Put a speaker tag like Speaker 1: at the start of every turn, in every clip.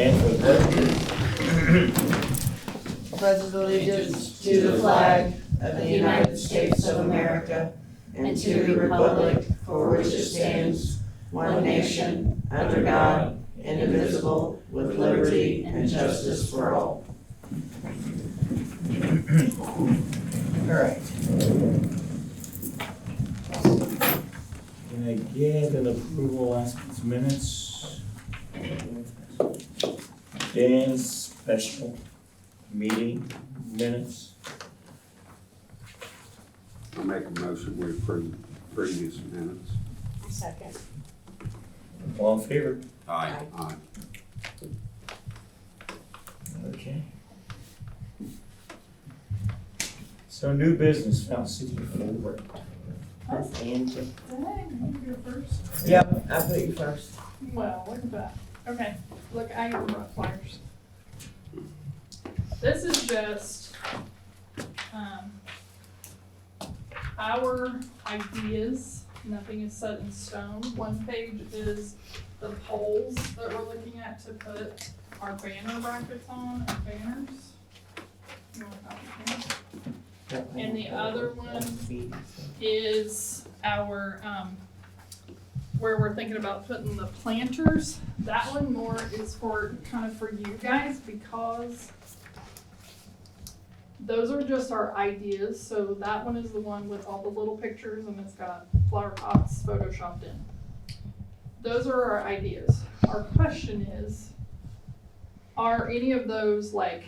Speaker 1: stand for the pledge.
Speaker 2: Pledge allegiance to the flag of the United States of America and to the republic for which it stands, one nation, under God, indivisible, with liberty and justice for all.
Speaker 1: All right. Can I get an approval last week's minutes? Dan's special meeting minutes.
Speaker 3: I'll make a motion, we approve previous minutes.
Speaker 4: Second.
Speaker 1: All in favor?
Speaker 3: Aye. Aye.
Speaker 1: Okay. So new business, Fountain City forward.
Speaker 2: That's Angie.
Speaker 4: Did I make you go first?
Speaker 2: Yep, I put you first.
Speaker 4: Well, look at that. Okay, look, I got flyers. This is just, our ideas. Nothing is set in stone. One page is the poles that we're looking at to put our banner brackets on, our banners. You want a copy? And the other one is our, where we're thinking about putting the planters. That one more is for, kind of for you guys, because those are just our ideas. So that one is the one with all the little pictures and it's got flower pots photoshopped in. Those are our ideas. Our question is, are any of those like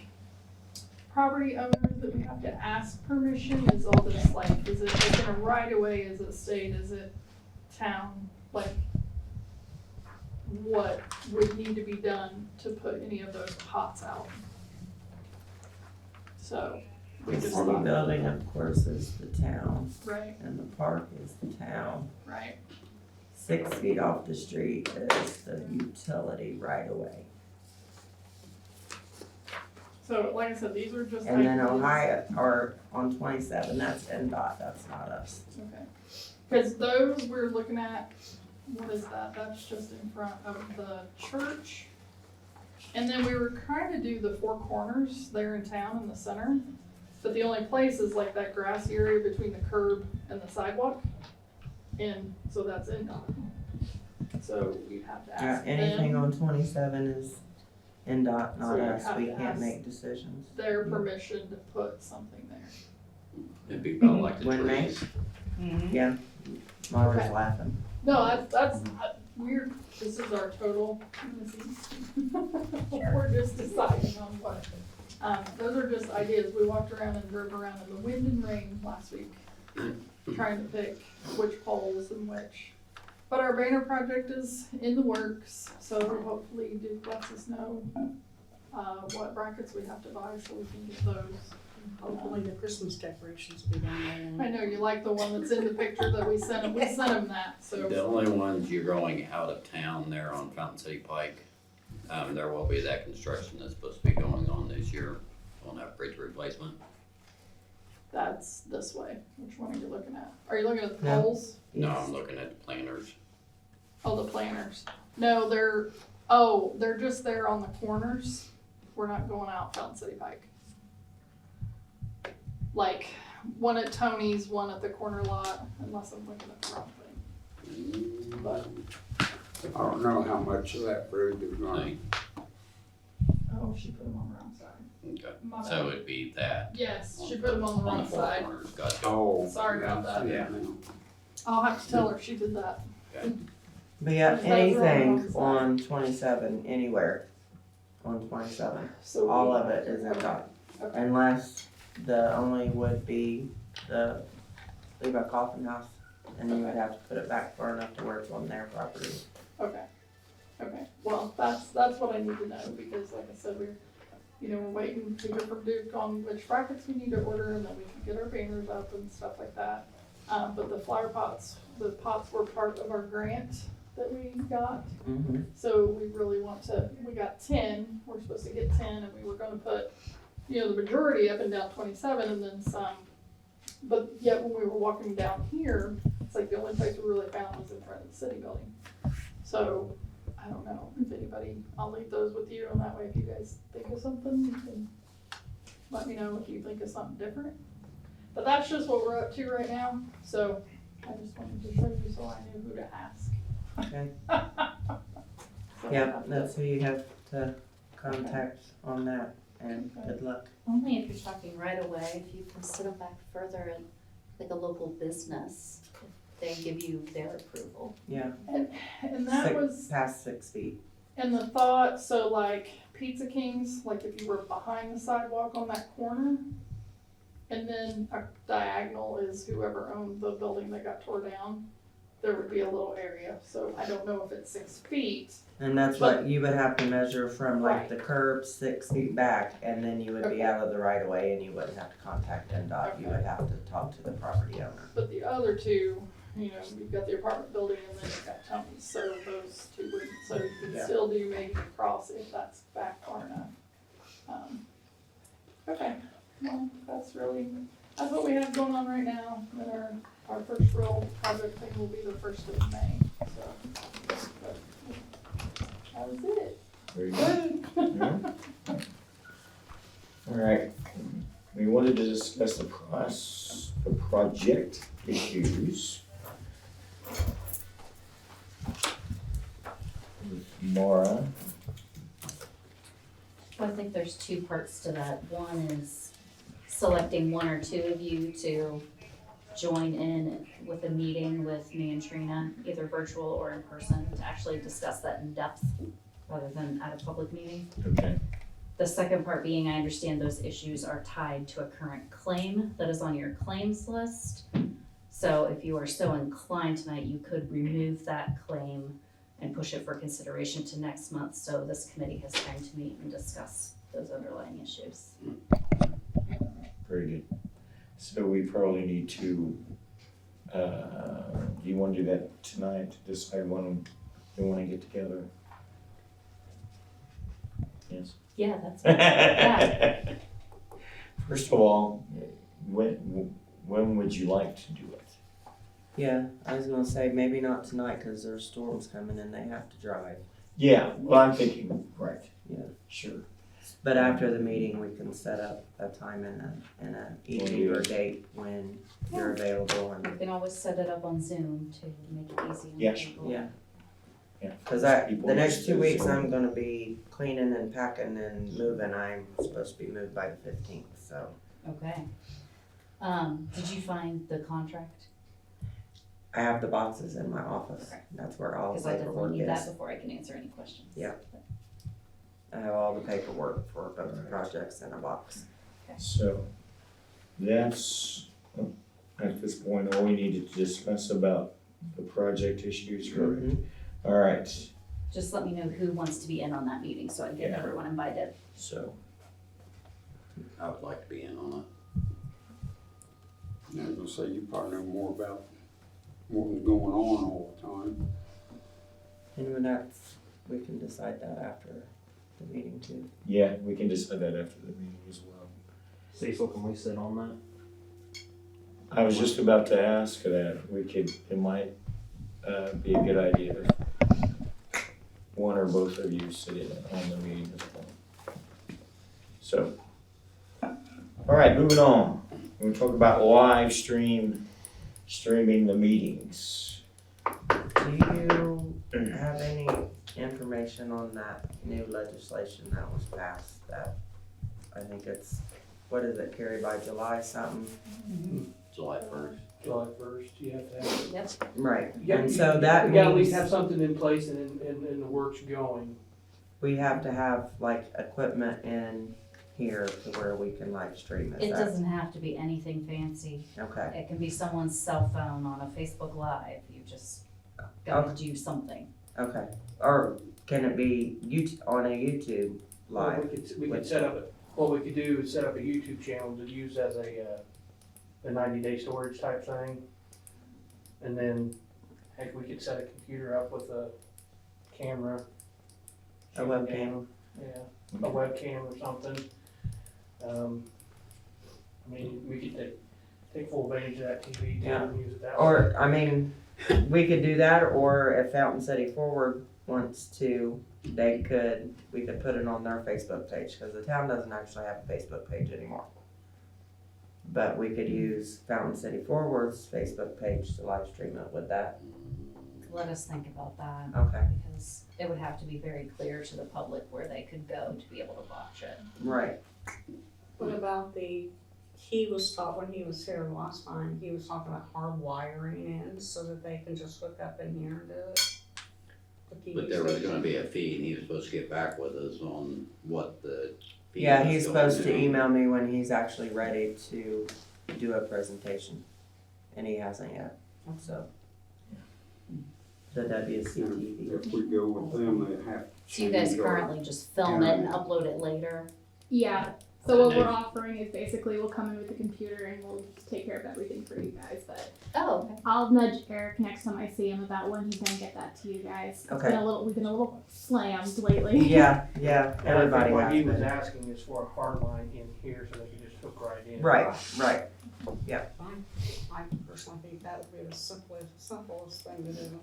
Speaker 4: property owners that we have to ask permission? Is all this like, is it in a right of way? Is it state? Is it town? Like, what would need to be done to put any of those pots out? So, we
Speaker 2: The
Speaker 4: just
Speaker 2: city
Speaker 4: thought,
Speaker 2: building, of course, is the town,
Speaker 4: right,
Speaker 2: and the park is the town.
Speaker 4: right.
Speaker 2: 6 feet off the street is the utility right away.
Speaker 4: So, like I said, these are just
Speaker 2: And then
Speaker 4: ideas.
Speaker 2: Ohio, or on 27, that's NDOT, that's not us.
Speaker 4: Okay, cause those we're looking at, what is that? That's just in front of the church. And then we were trying to do the four corners there in town in the center, but the only place is like that grassy area between the curb and the sidewalk. And so that's NDOT. So we'd have to
Speaker 2: Yeah,
Speaker 4: ask
Speaker 2: anything
Speaker 4: them
Speaker 2: on 27 is NDOT,
Speaker 4: So
Speaker 2: not
Speaker 4: you
Speaker 2: us,
Speaker 4: have
Speaker 2: we
Speaker 4: to
Speaker 2: can't
Speaker 4: ask
Speaker 2: make decisions.
Speaker 4: their permission to put something there.
Speaker 3: It'd be about like the
Speaker 2: When May?
Speaker 3: trees.
Speaker 2: Yeah, Mara's
Speaker 4: Okay.
Speaker 2: laughing.
Speaker 4: No, that's weird. This is our total. We're just deciding on what. Those are just ideas. We walked around and drove around in the wind and rain last week, trying to pick which poles and which. But our banner project is in the works, so hopefully Duke lets us know what brackets we have to buy so we can get those.
Speaker 5: Hopefully the Christmas decorations will be down there.
Speaker 4: I know you like the one that's in the picture that we sent them. We sent them that, so.
Speaker 6: The only ones you're going out of town there on Fountain City Pike, there will be that construction that's supposed to be going on this year on that bridge replacement.
Speaker 4: That's this way. Which one are you looking at? Are you looking at the
Speaker 2: No.
Speaker 4: poles?
Speaker 6: No,
Speaker 2: Yes.
Speaker 6: I'm looking at the planters.
Speaker 4: Oh, the planters. No, they're just there on the corners. We're not going out Fountain City Pike. Like, one at Tony's, one at the corner lot, unless I'm looking at the wrong thing. But,
Speaker 3: I don't know how much of that bridge is going.
Speaker 6: Thing.
Speaker 4: oh, she put them on the wrong side.
Speaker 6: Okay,
Speaker 4: My
Speaker 6: so
Speaker 4: bad.
Speaker 6: it'd be that.
Speaker 4: Yes, she put them on the wrong
Speaker 6: four
Speaker 4: side.
Speaker 6: corners, gotcha.
Speaker 3: Oh.
Speaker 4: Sorry about that.
Speaker 3: Yeah. now.
Speaker 4: I'll have to tell her she did that.
Speaker 2: But yeah,
Speaker 4: Is that
Speaker 2: anything
Speaker 4: wrong?
Speaker 2: on 27, anywhere on 27,
Speaker 4: So
Speaker 2: all
Speaker 4: we-
Speaker 2: of it is NDOT.
Speaker 4: Okay.
Speaker 2: Unless the only would be the Levi Coffin House, and you would have to put it back far enough to where it's on their property.
Speaker 4: Okay, okay, well, that's what I need to know, because like I said, we're waiting to hear from Duke on which brackets we need to order, and then we can get our banners up and stuff like that. But the flower pots, the pots were part of our grant that we got,
Speaker 2: Mm-hmm.
Speaker 4: so we really want to, we got 10, we're supposed to get 10, and we were gonna put, the majority up and down 27, and then some. But yet when we were walking down here, it's like the only place we really found was in front of the city building. So I don't know if anybody, I'll leave those with you, and that way if you guys think of something, you can let me know if you think of something different. But that's just what we're up to right now, so I just wanted to show you so I knew who to ask.
Speaker 2: Okay.
Speaker 4: So,
Speaker 2: Yeah, that's who you have to contact on that, and good luck.
Speaker 7: Only if you're talking right away, if you can set them back further at like a local business, if they give you their approval.
Speaker 2: Yeah,
Speaker 4: And that was,
Speaker 2: past 6 feet.
Speaker 4: and the thought, so like Pizza Kings, like if you were behind the sidewalk on that corner, and then a diagonal is whoever owned the building that got tore down, there would be a little area, so I don't know if it's 6 feet.
Speaker 2: And that's what you would have to measure from like
Speaker 4: Right.
Speaker 2: the curb 6 feet back, and then you would be
Speaker 4: Okay.
Speaker 2: out of the right of way, and you wouldn't have to contact NDOT. You
Speaker 4: Okay.
Speaker 2: would have to talk to the property owner.
Speaker 4: But the other two, you know, you've got the apartment building and then you've got Tony's, so those two wouldn't, so you could
Speaker 2: Yeah.
Speaker 4: still do maybe cross if that's back far enough. Okay, well, that's what we have going on right now, and our first real project thing will be the 1st of May, so. But that was it.
Speaker 1: Very good. Yeah. All right, we wanted to discuss the project issues with Mara.
Speaker 7: Well, I think there's two parts to that. One is selecting one or two of you to join in with a meeting with me and Trina, either virtual or in person, to actually discuss that in depth rather than at a public meeting.
Speaker 1: Okay.
Speaker 7: The second part being, I understand those issues are tied to a current claim that is on your claims list. So if you are so inclined tonight, you could remove that claim and push it for consideration to next month, so this committee has time to meet and discuss those underlying issues.
Speaker 1: Very good. So we probably need to, do you want to do that tonight, to decide when we want to get together? Yes?
Speaker 7: Yeah, that's, yeah.
Speaker 1: First of all, when would you like to do it?
Speaker 2: Yeah, I was gonna say maybe not tonight because there's storms coming and they have to drive.
Speaker 1: Yeah, well, I'm thinking, right.
Speaker 2: Yeah.
Speaker 1: Sure.
Speaker 2: But after the meeting, we can set up a time and a evening or date when you're available
Speaker 7: You
Speaker 2: and,
Speaker 7: can always set it up on Zoom to make it easy on
Speaker 1: Yeah.
Speaker 7: people.
Speaker 2: yeah.
Speaker 1: Yeah.
Speaker 2: Cause the next 2 weeks, I'm gonna be cleaning and packing and moving. I'm supposed to be moved by the 15th, so.
Speaker 7: Okay. Did you find the contract?
Speaker 2: I have the boxes in my office.
Speaker 7: Okay.
Speaker 2: That's where all the
Speaker 7: Because I definitely
Speaker 2: paperwork
Speaker 7: need that
Speaker 2: is.
Speaker 7: before I can answer any questions.
Speaker 2: Yeah. I have all the paperwork for both the projects in a box.
Speaker 1: So that's, at this point, all we needed to discuss about the project issues, correct?
Speaker 2: Mhm.
Speaker 1: All right,
Speaker 7: Just let me know who wants to be in on that meeting so I can get
Speaker 1: Yeah.
Speaker 7: everyone invited.
Speaker 1: so,
Speaker 6: I would like to be in on
Speaker 3: I was gonna say, you probably know more about what was going on all the time.
Speaker 2: And when that's, we can decide that after the meeting too.
Speaker 1: yeah, we can decide that after the meeting as well.
Speaker 8: Cecil, can we sit on that?
Speaker 1: I was just about to ask that, it might, be a good idea if one or both of you sit in on the meeting as well. So, all right, moving on. We'll talk about streaming the meetings.
Speaker 2: Do you have any information on that new legislation that was passed that, I think it's, what is it, carried by July something?
Speaker 6: July 1st.
Speaker 8: July 1st, you have to have.
Speaker 7: Yep.
Speaker 2: Right,
Speaker 8: You
Speaker 2: and so that
Speaker 8: You gotta at least
Speaker 2: means
Speaker 8: have something in place and in the works going.
Speaker 2: we have to have like equipment in here to where we can live stream it.
Speaker 7: It doesn't have to be anything fancy.
Speaker 2: Okay,
Speaker 7: It can be someone's cell phone on a Facebook Live. You just gotta do something.
Speaker 2: okay. Or can it be on a YouTube
Speaker 8: Well,
Speaker 2: live?
Speaker 8: we could set up, what we could do is set up a YouTube channel to use as a 90-day storage type thing. And then, heck, we could set a computer up with a camera.
Speaker 2: A webcam?
Speaker 8: Yeah, a webcam or something. I mean, we could take full advantage of that TV too
Speaker 2: Yeah.
Speaker 8: and use it that way.
Speaker 2: Or, I mean, we could do that, or if Fountain City Forward wants to, we could put it on their Facebook page, cause the town doesn't actually have a Facebook page anymore. But we could use Fountain City Forward's Facebook page to live stream it with that.
Speaker 7: Let us think about that,
Speaker 2: Okay,
Speaker 7: because it would have to be very clear to the public where they could go to be able to watch it.
Speaker 2: right.
Speaker 5: What about when he was here last time, he was talking about hard wiring in so that they can just hook up in here and do it. The TV
Speaker 6: But there was
Speaker 5: station.
Speaker 6: gonna be a fee, and he was supposed to get back with us on what the fee
Speaker 2: Yeah,
Speaker 6: was
Speaker 2: he's
Speaker 6: going
Speaker 2: supposed to email me when he's actually ready to do a presentation, and he hasn't yet, so. The WCTV.
Speaker 3: If we go with them, they have to
Speaker 7: So you guys
Speaker 3: change our-
Speaker 7: currently just film it and upload it later?
Speaker 9: Yeah, so what we're offering is basically we'll come in with the computer and we'll take care of everything for you guys, but
Speaker 7: Oh, okay.
Speaker 9: I'll nudge Eric next time I see him about when he's gonna get that to you guys. It's
Speaker 2: Okay.
Speaker 9: we've been a little slammed lately.
Speaker 2: Yeah,
Speaker 8: And I
Speaker 2: everybody
Speaker 8: think what he
Speaker 2: has
Speaker 8: was
Speaker 2: been.
Speaker 8: asking is for a hard line in here so they could just hook right in.
Speaker 2: Right.
Speaker 5: Fine. I personally think that would be the simplest thing to do.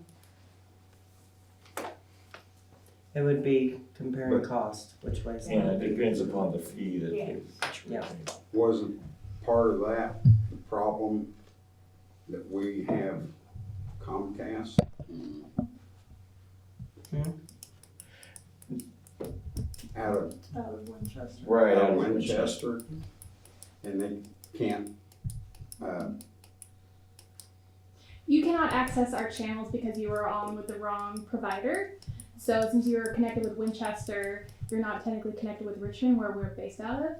Speaker 2: It would be comparing
Speaker 1: But-
Speaker 2: cost, which way is
Speaker 1: And it depends upon the fee that
Speaker 5: Yeah.
Speaker 1: you.
Speaker 2: Yeah.
Speaker 3: Wasn't part of that the problem that we have Comcast?
Speaker 6: Mhm.
Speaker 3: Out of
Speaker 5: Winchester.
Speaker 1: Right, out of
Speaker 3: Winchester, and they can't,
Speaker 9: You cannot access our channels because you were on with the wrong provider. So since you were connected with Winchester, you're not technically connected with Richmond where we're based out of.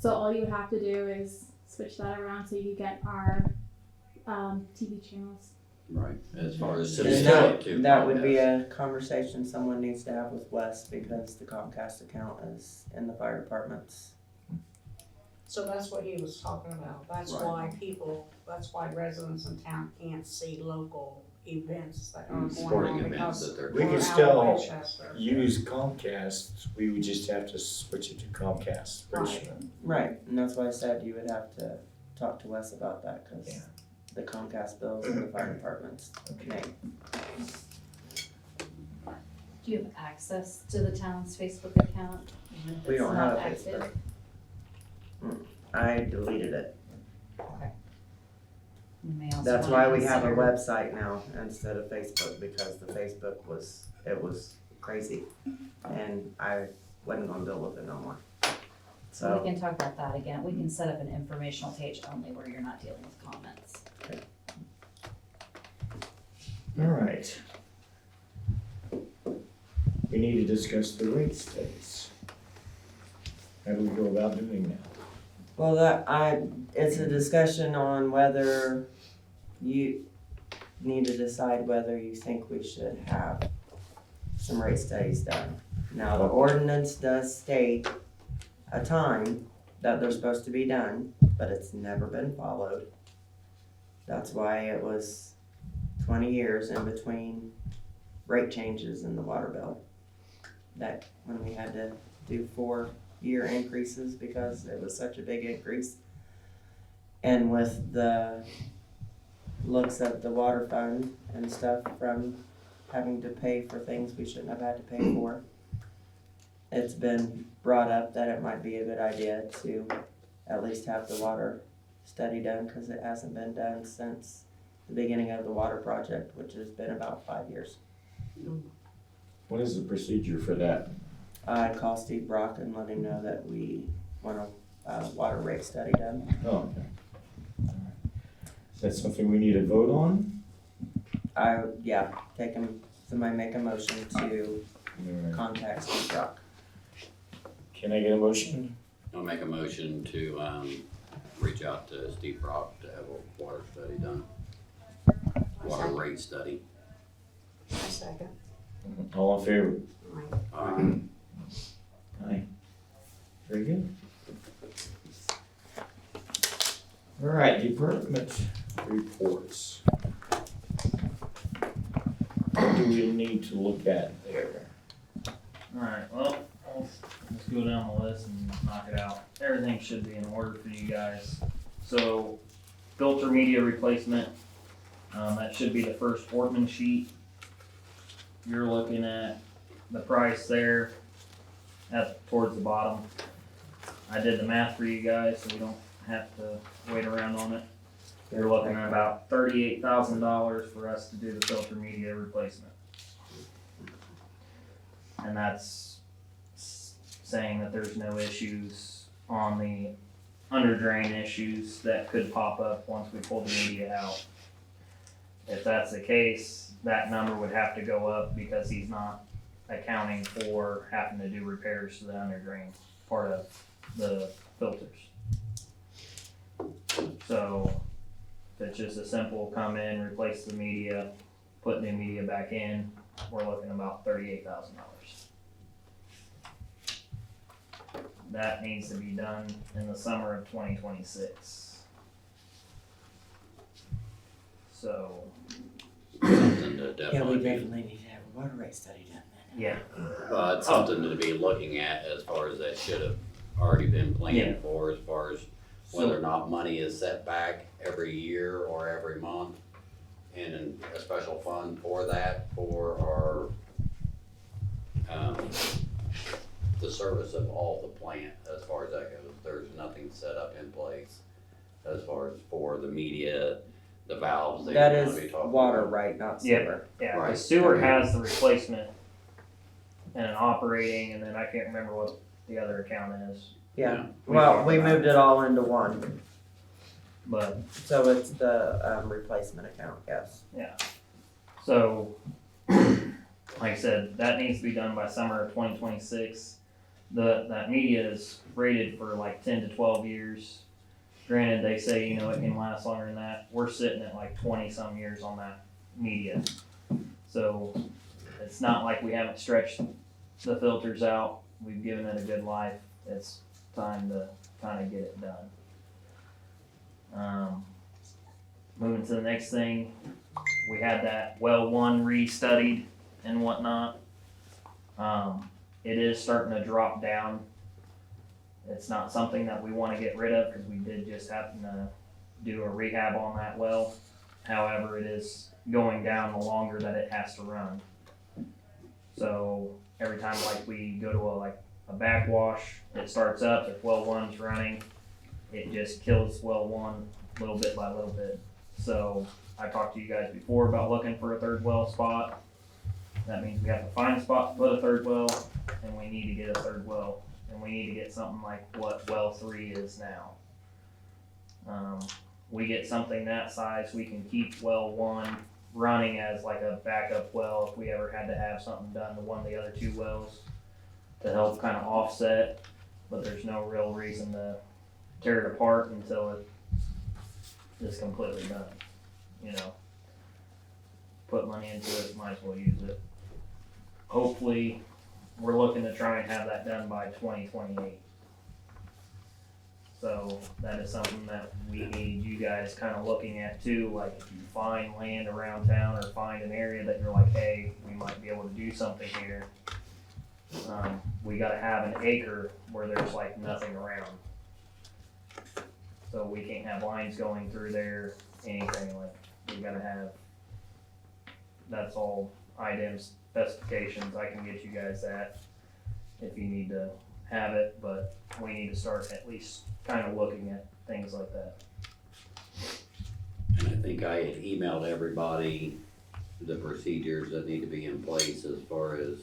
Speaker 9: So all you would have to do is switch that around so you get our TV channels.
Speaker 6: Right, as far as
Speaker 2: And
Speaker 6: subscribe to
Speaker 2: that would be
Speaker 6: Comcast.
Speaker 2: a conversation someone needs to have with Wes, because the Comcast account is in the fire department's.
Speaker 5: So that's what he was talking about. That's
Speaker 2: Right.
Speaker 5: that's why residents in town can't see local events that are going
Speaker 6: Sporting
Speaker 5: on
Speaker 6: events
Speaker 5: because
Speaker 6: that they're.
Speaker 1: We
Speaker 5: we're
Speaker 1: could
Speaker 5: out
Speaker 1: still
Speaker 5: of Winchester.
Speaker 1: use Comcast, we would just have to switch it to Comcast, pretty
Speaker 5: Right.
Speaker 1: sure.
Speaker 2: Right, and that's why I said you would have to talk to Wes about that,
Speaker 1: Yeah.
Speaker 2: cause the Comcast bills in the fire department's name.
Speaker 7: Do you have access to the town's Facebook account? even if
Speaker 2: We
Speaker 7: it's
Speaker 2: don't
Speaker 7: not
Speaker 2: have a
Speaker 7: active?
Speaker 2: Facebook. I deleted it.
Speaker 7: You may also
Speaker 2: That's
Speaker 7: wanna
Speaker 2: why we have a
Speaker 7: consider-
Speaker 2: website now instead of Facebook, because the Facebook was crazy. And I wasn't gonna deal with it no more.
Speaker 7: So we
Speaker 2: So,
Speaker 7: can talk about that again. We can set up an informational page only where you're not dealing with comments.
Speaker 1: All right. We need to discuss the rate studies. How do we go about doing that?
Speaker 2: well, it's a discussion on whether you need to decide whether you think we should have some rate studies done. Now, the ordinance does state a time that they're supposed to be done, but it's never been followed. That's why it was 20 years in between rate changes in the water bill. That when we had to do 4-year increases because it was such a big increase. And with the looks of the water fund and stuff from having to pay for things we shouldn't have had to pay for, it's been brought up that it might be a good idea to at least have the water study done, because it hasn't been done since the beginning of the water project, which has been about 5 years.
Speaker 1: What is the procedure for that?
Speaker 2: I call Steve Brock and let him know that we want a water rate study done.
Speaker 1: Oh, okay. All right. Is that something we need to vote on?
Speaker 2: Somebody make a motion to
Speaker 1: All right.
Speaker 2: contact Steve Brock.
Speaker 1: Can I get a motion?
Speaker 6: I'll make a motion to, reach out to Steve Brock to have a water study done. Water rate study.
Speaker 5: I second.
Speaker 1: All in favor?
Speaker 5: Right.
Speaker 1: Aye. Very good. All right, department reports. What do we need to look at there?
Speaker 10: Alright, well, let's go down the list and knock it out. Everything should be in order for you guys. So, filter media replacement, that should be the first Portman sheet. You're looking at the price there towards the bottom. I did the math for you guys, so we don't have to wait around on it. You're looking at about $38,000 for us to do the filter media replacement. And that's saying that there's no issues on the under drain issues that could pop up once we pull the media out. If that's the case, that number would have to go up because he's not accounting for having to do repairs to the under drain part of the filters. So if it's just a simple come in, replace the media, put new media back in, we're looking about $38,000. That needs to be done in the summer of 2026. So,
Speaker 6: Something to
Speaker 2: Yeah, we
Speaker 6: definitely be,
Speaker 2: definitely need to have a water rate study done then.
Speaker 10: yeah,
Speaker 6: it's something to be looking at as far as that should have already been
Speaker 10: Yeah.
Speaker 6: planned for, as far as whether or not money is set back every year or every month. And a special fund for that, for our, the service of all the plant, as far as that goes. There's nothing set up in place as far as for the media, the valves that
Speaker 2: That
Speaker 6: you're gonna
Speaker 2: is
Speaker 6: be talking
Speaker 2: water,
Speaker 6: about.
Speaker 2: right, not
Speaker 10: Yeah.
Speaker 2: sewer.
Speaker 10: yeah, the
Speaker 6: Right.
Speaker 10: sewer has the replacement and an operating, and then I can't remember what the other account is,
Speaker 2: Yeah,
Speaker 10: We
Speaker 2: well,
Speaker 10: talked
Speaker 2: we
Speaker 10: about
Speaker 2: moved it all into one,
Speaker 10: but
Speaker 2: so it's the, replacement account, yes.
Speaker 10: so, like I said, that needs to be done by summer of 2026. That media is rated for like 10 to 12 years. Granted, they say, it can last longer than that. We're sitting at like 20 some years on that media. So it's not like we haven't stretched the filters out. We've given it a good life. It's time to kind of get it done. Moving to the next thing, we had that well one re-studied and whatnot. It is starting to drop down. It's not something that we want to get rid of because we did just happen to do a rehab on that well. However, it is going down the longer that it has to run. So every time like we go to a backwash, it starts up, if well one's running, it just kills well one little bit by little bit. So I talked to you guys before about looking for a third well spot. That means we have to find a spot to put a third well, and we need to get a third well, and we need to get something like what well 3 is now. We get something that size, we can keep well 1 running as like a backup well if we ever had to have something done to one of the other 2 wells to help kind of offset, but there's no real reason to tear it apart until it is completely done, Put money into it, might as well use it. Hopefully, we're looking to try and have that done by 2028. So that is something that we need you guys kind of looking at too, like if you find land around town or find an area that you're like, hey, we might be able to do something here. We gotta have an acre where there's like nothing around. So we can't have lines going through there, anything like, we gotta have, that's all items, specifications, I can get you guys that if you need to have it, but we need to start at least kind of looking at things like that.
Speaker 6: And I think I had emailed everybody the procedures that need to be in place as far as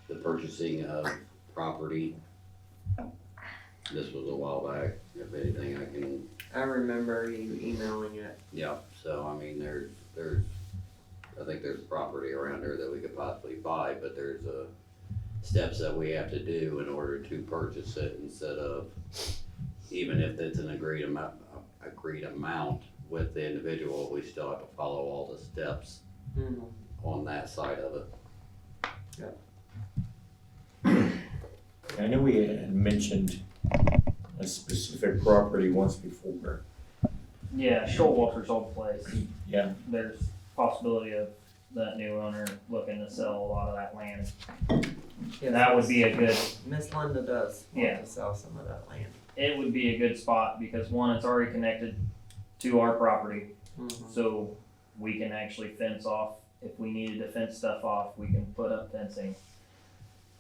Speaker 6: the purchasing of property. This was a while back, if anything I can,
Speaker 2: I remember you emailing it.
Speaker 6: yeah, so I mean, there's, I think there's property around there that we could possibly buy, but there's steps that we have to do in order to purchase it instead of, even if it's an agreed amount with the individual, we still have to follow all the steps on that side of it.
Speaker 1: I know we had mentioned a specific property once before.
Speaker 10: Yeah, Shortwalker's old place.
Speaker 1: Yeah.
Speaker 10: There's possibility of that new owner looking to sell a lot of that land.
Speaker 2: Yes,
Speaker 10: That would be a good,
Speaker 2: Miss Linda does
Speaker 10: Yeah.
Speaker 2: want to sell some of that land.
Speaker 10: it would be a good spot because one, it's already connected to our property. So we can actually fence off if we needed to fence stuff off, we can put up fencing.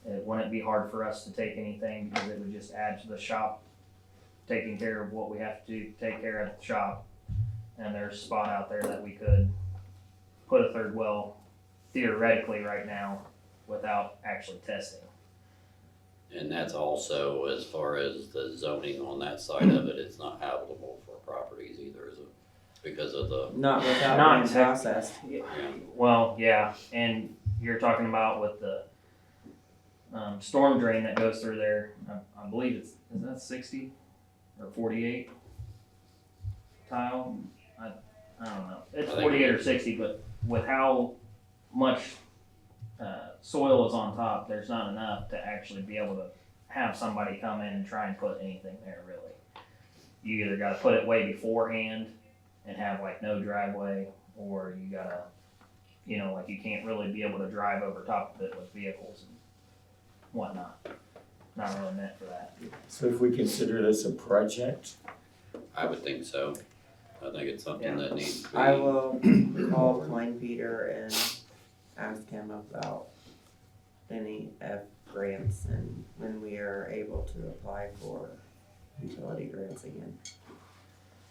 Speaker 10: It wouldn't be hard for us to take anything because it would just add to the shop, taking care of what we have to take care of at the shop. And there's a spot out there that we could put a third well theoretically right now without actually testing.
Speaker 6: And that's also, as far as the zoning on that side of it, it's not habitable for properties either, is it? Because of the,
Speaker 2: Not without
Speaker 10: Not
Speaker 2: being
Speaker 10: tech-
Speaker 2: processed.
Speaker 10: Well, yeah, and you're talking about with the storm drain that goes through there, I believe is that 60 or 48 tile? I don't know. It's
Speaker 6: I think
Speaker 10: 48 or 60, but with how much soil is on top, there's not enough to actually be able to have somebody come in and try and put anything there, really. You either gotta put it way beforehand and have like no driveway, or you gotta, like you can't really be able to drive over top of it with vehicles and whatnot. Not really meant for that.
Speaker 1: So if we consider this a project,
Speaker 6: I would think so. I think it's something that needs to be.
Speaker 2: I will call Plain Peter and ask him about any F grants and when we are able to apply for utility grants again.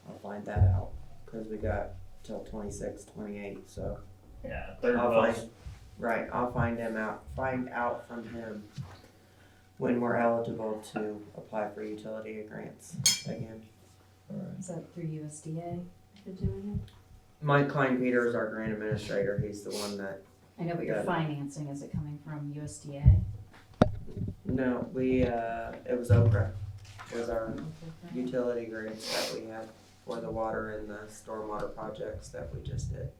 Speaker 2: I'll find that out, cause we got till 26, 28, so.
Speaker 10: Yeah, third
Speaker 2: I'll
Speaker 10: wells.
Speaker 2: I'll find out from him when we're eligible to apply for utility grants again.
Speaker 7: Is that through USDA you're doing
Speaker 2: Mike Klein Peter is our grant administrator, he's the one that,
Speaker 7: it? I know, but your
Speaker 2: Yeah.
Speaker 7: financing, is it coming from USDA?
Speaker 2: no, it was Okra, was our utility grants that we had for the water and the stormwater projects that we just did.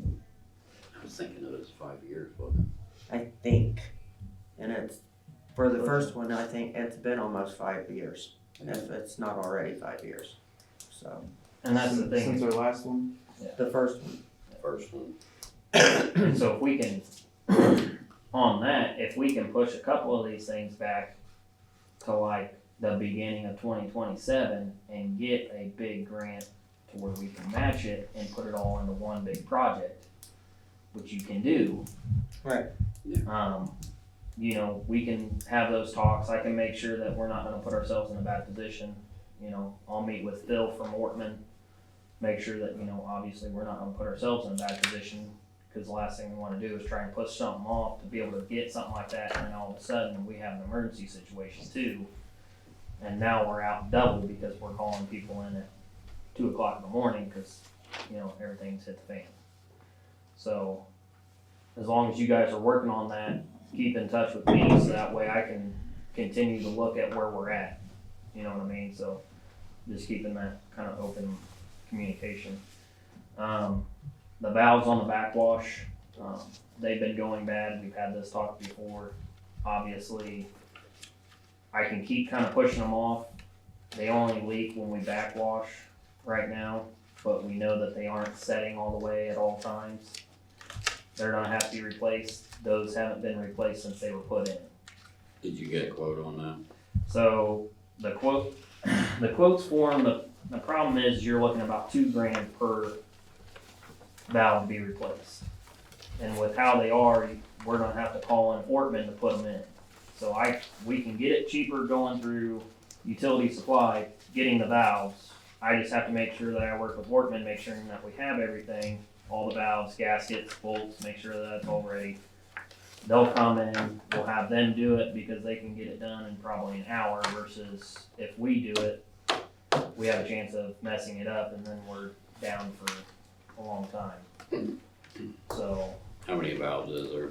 Speaker 6: I was thinking it was 5 years, wasn't
Speaker 2: I think, and it's, for the first one, I think it's been almost 5 years, if it's not already 5 years, so,
Speaker 10: And that's the thing.
Speaker 11: Since our last one?
Speaker 2: the first one.
Speaker 6: it? First one.
Speaker 10: And so if we can, on that, if we can push a couple of these things back to like the beginning of 2027 and get a big grant to where we can match it and put it all into one big project, which you can do.
Speaker 2: Right.
Speaker 10: We can have those talks. I can make sure that we're not gonna put ourselves in a bad position. I'll meet with Phil from Ortman, make sure that, obviously we're not gonna put ourselves in a bad position, because the last thing we wanna do is try and push something off to be able to get something like that, and then all of a sudden, we have an emergency situation too. And now we're out double because we're calling people in at 2 o'clock in the morning, because, everything's hit the fan. So, as long as you guys are working on that, keep in touch with me, so that way I can continue to look at where we're at. You know what I mean? So, just keeping that kind of open communication. The valves on the backwash, they've been going bad. We've had this talk before. Obviously, I can keep kind of pushing them off. They only leak when we backwash right now, but we know that they aren't setting all the way at all times. They're gonna have to be replaced. Those haven't been replaced since they were put in.
Speaker 6: Did you get a quote on that?
Speaker 10: So the quotes for them, the problem is you're looking about $2,000 per valve to be replaced. And with how they are, we're gonna have to call in Ortman to put them in. So we can get it cheaper going through utility supply, getting the valves. I just have to make sure that I work with Ortman, make sure that we have everything, all the valves, gaskets, bolts, make sure that it's all ready. They'll come in, we'll have them do it because they can get it done in probably an hour, versus if we do it, we have a chance of messing it up and then we're down for a long time. So
Speaker 6: How many valves is there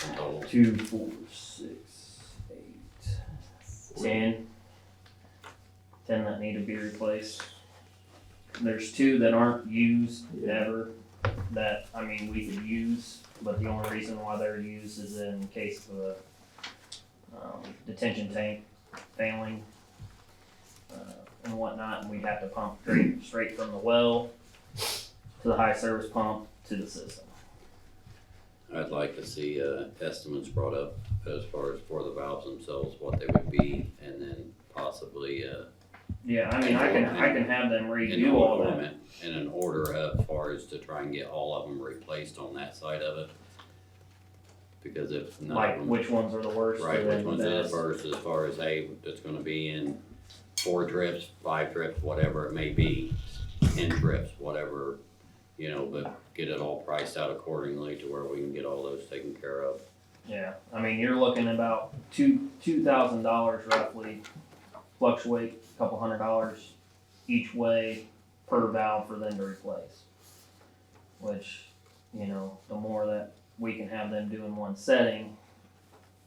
Speaker 6: in total?
Speaker 10: 2, 4, 6, 8, 10. 10 that need to be replaced. There's 2 that aren't used ever, that, we could use, but the only reason why they're used is in case of a detention tank failing and whatnot, and we'd have to pump straight from the well to the high service pump to the system.
Speaker 6: I'd like to see estimates brought up as far as for the valves themselves, what they would be, and then possibly
Speaker 10: Yeah, I mean, I can have them redo
Speaker 6: into
Speaker 10: all
Speaker 6: an
Speaker 10: that.
Speaker 6: ornament in an order as far as to try and get all of them replaced on that side of it. Because if none of
Speaker 10: Like,
Speaker 6: them,
Speaker 10: which ones are the worst?
Speaker 6: right,
Speaker 10: and
Speaker 6: which
Speaker 10: then
Speaker 6: ones are the
Speaker 10: best.
Speaker 6: first as far as, hey, it's gonna be in 4 trips, 5 trips, whatever it may be, 10 trips, whatever, you know, but get it all priced out accordingly to where we can get all those taken care of.
Speaker 10: Yeah, I mean, you're looking about $2,000 roughly, fluctuate a couple $100 each way per valve for them to replace. Which, you know, the more that we can have them do in one setting,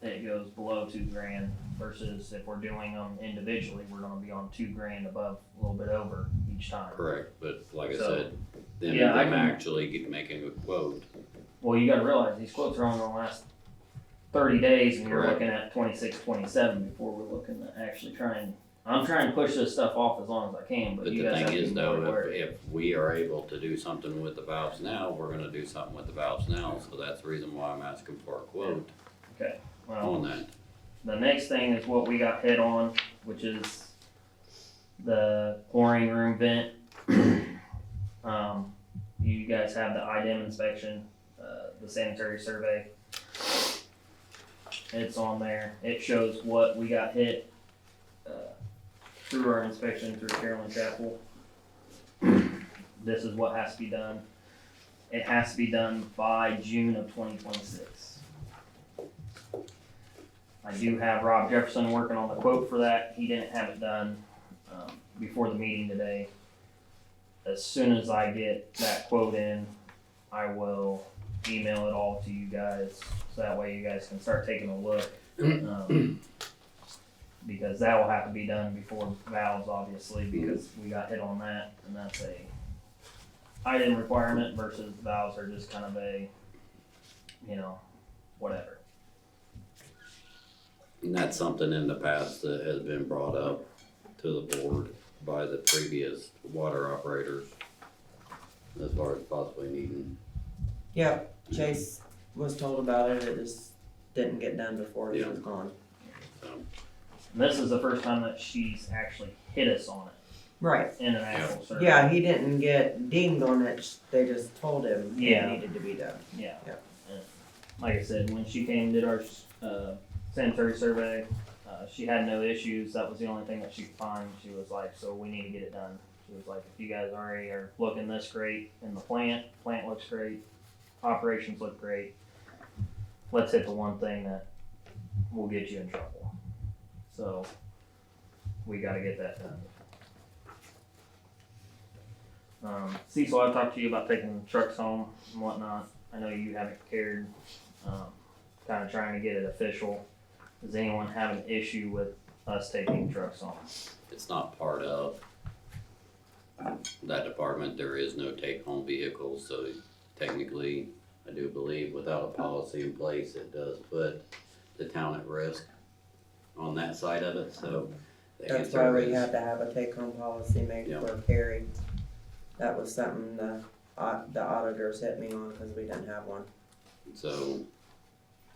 Speaker 10: it goes below $2,000 versus if we're doing them individually, we're gonna be on $2,000 above, a little bit over each time.
Speaker 6: Correct, but like I
Speaker 10: So,
Speaker 6: said, them
Speaker 10: yeah, I can-
Speaker 6: actually making a quote,
Speaker 10: Well, you gotta realize, these quotes are only gonna last 30 days, and you're
Speaker 6: Correct.
Speaker 10: looking at 26, 27 before we're looking to actually I'm trying to push this stuff off as long as I can, but
Speaker 6: but
Speaker 10: you
Speaker 6: the
Speaker 10: guys have
Speaker 6: thing
Speaker 10: to
Speaker 6: is
Speaker 10: be more
Speaker 6: though,
Speaker 10: aware.
Speaker 6: if we are able to do something with the valves now, we're gonna do something with the valves now, so that's the reason why I'm asking for a quote
Speaker 10: Well,
Speaker 6: on that.
Speaker 10: the next thing is what we got hit on, which is the chlorine room vent. You guys have the IDEM inspection, the sanitary survey. It's on there. It shows what we got hit through our inspection through Carolyn Chapel. This is what has to be done. It has to be done by June of 2026. I do have Rob Jefferson working on the quote for that. He didn't have it done before the meeting today. As soon as I get that quote in, I will email it all to you guys, so that way you guys can start taking a look. Because that will have to be done before valves, obviously, because we got hit on that, and that's a item requirement versus valves are just kind of a, you know, whatever.
Speaker 6: And that's something in the past that has been brought up to the board by the previous water operators as far as possibly needing.
Speaker 2: Yep, Chase was told about it, it just didn't get done before he was gone.
Speaker 10: And this is the first time that she's actually hit us on it
Speaker 2: Right,
Speaker 10: in an actual survey.
Speaker 2: yeah, he didn't get dinged on it, they just told him it
Speaker 10: Yeah.
Speaker 2: needed to be done.
Speaker 10: Yeah.
Speaker 2: Yep.
Speaker 10: And like I said, when she came and did our sanitary survey, she had no issues. That was the only thing that she could find. She was like, so we need to get it done. She was like, if you guys already are looking this great in the plant looks great, operations look great, let's hit the one thing that will get you in trouble. So we gotta get that done. Cecil, I talked to you about taking trucks home and whatnot. I know you haven't cared, kind of trying to get it official. Does anyone have an issue with us taking trucks home?
Speaker 6: It's not part of that department. There is no take-home vehicles, so technically, I do believe without a policy in place, it does put the town at risk on that side of it, so. the
Speaker 2: That's
Speaker 6: answer
Speaker 2: why we
Speaker 6: is-
Speaker 2: had to have a take-home policy made
Speaker 6: Yeah.
Speaker 2: for Carrie. That was something the auditors hit me on, cause we didn't have one.
Speaker 6: So,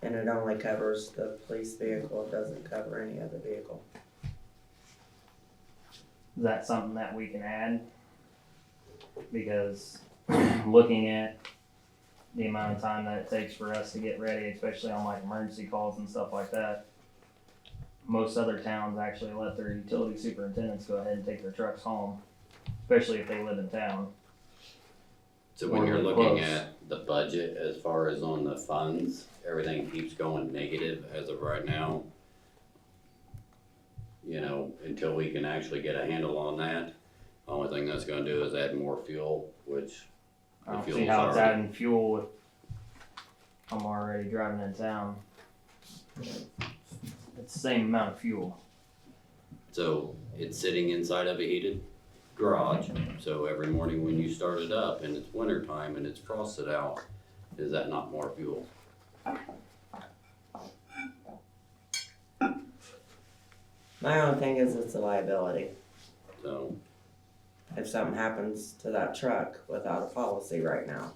Speaker 2: And it only covers the police vehicle, it doesn't cover any other vehicle.
Speaker 10: Is that something that we can add? Because looking at the amount of time that it takes for us to get ready, especially on like emergency calls and stuff like that, most other towns actually let their utility superintendents go ahead and take their trucks home, especially if they live in town.
Speaker 6: so when you're
Speaker 10: Or
Speaker 6: looking
Speaker 10: close.
Speaker 6: at the budget as far as on the funds, everything keeps going negative as of right now. You know, until we can actually get a handle on that, the only thing that's gonna do is add more fuel, which
Speaker 10: I don't
Speaker 6: The
Speaker 10: see
Speaker 6: fuel's
Speaker 10: how it's
Speaker 6: already-
Speaker 10: adding fuel if I'm already driving in town. It's the same amount of fuel.
Speaker 6: So it's sitting inside of a heated garage, so every morning when you start it up and it's winter time and it's frosted out, is that not more fuel?
Speaker 2: My only thing is it's a liability.
Speaker 6: So,
Speaker 2: If something happens to that truck without a policy right now.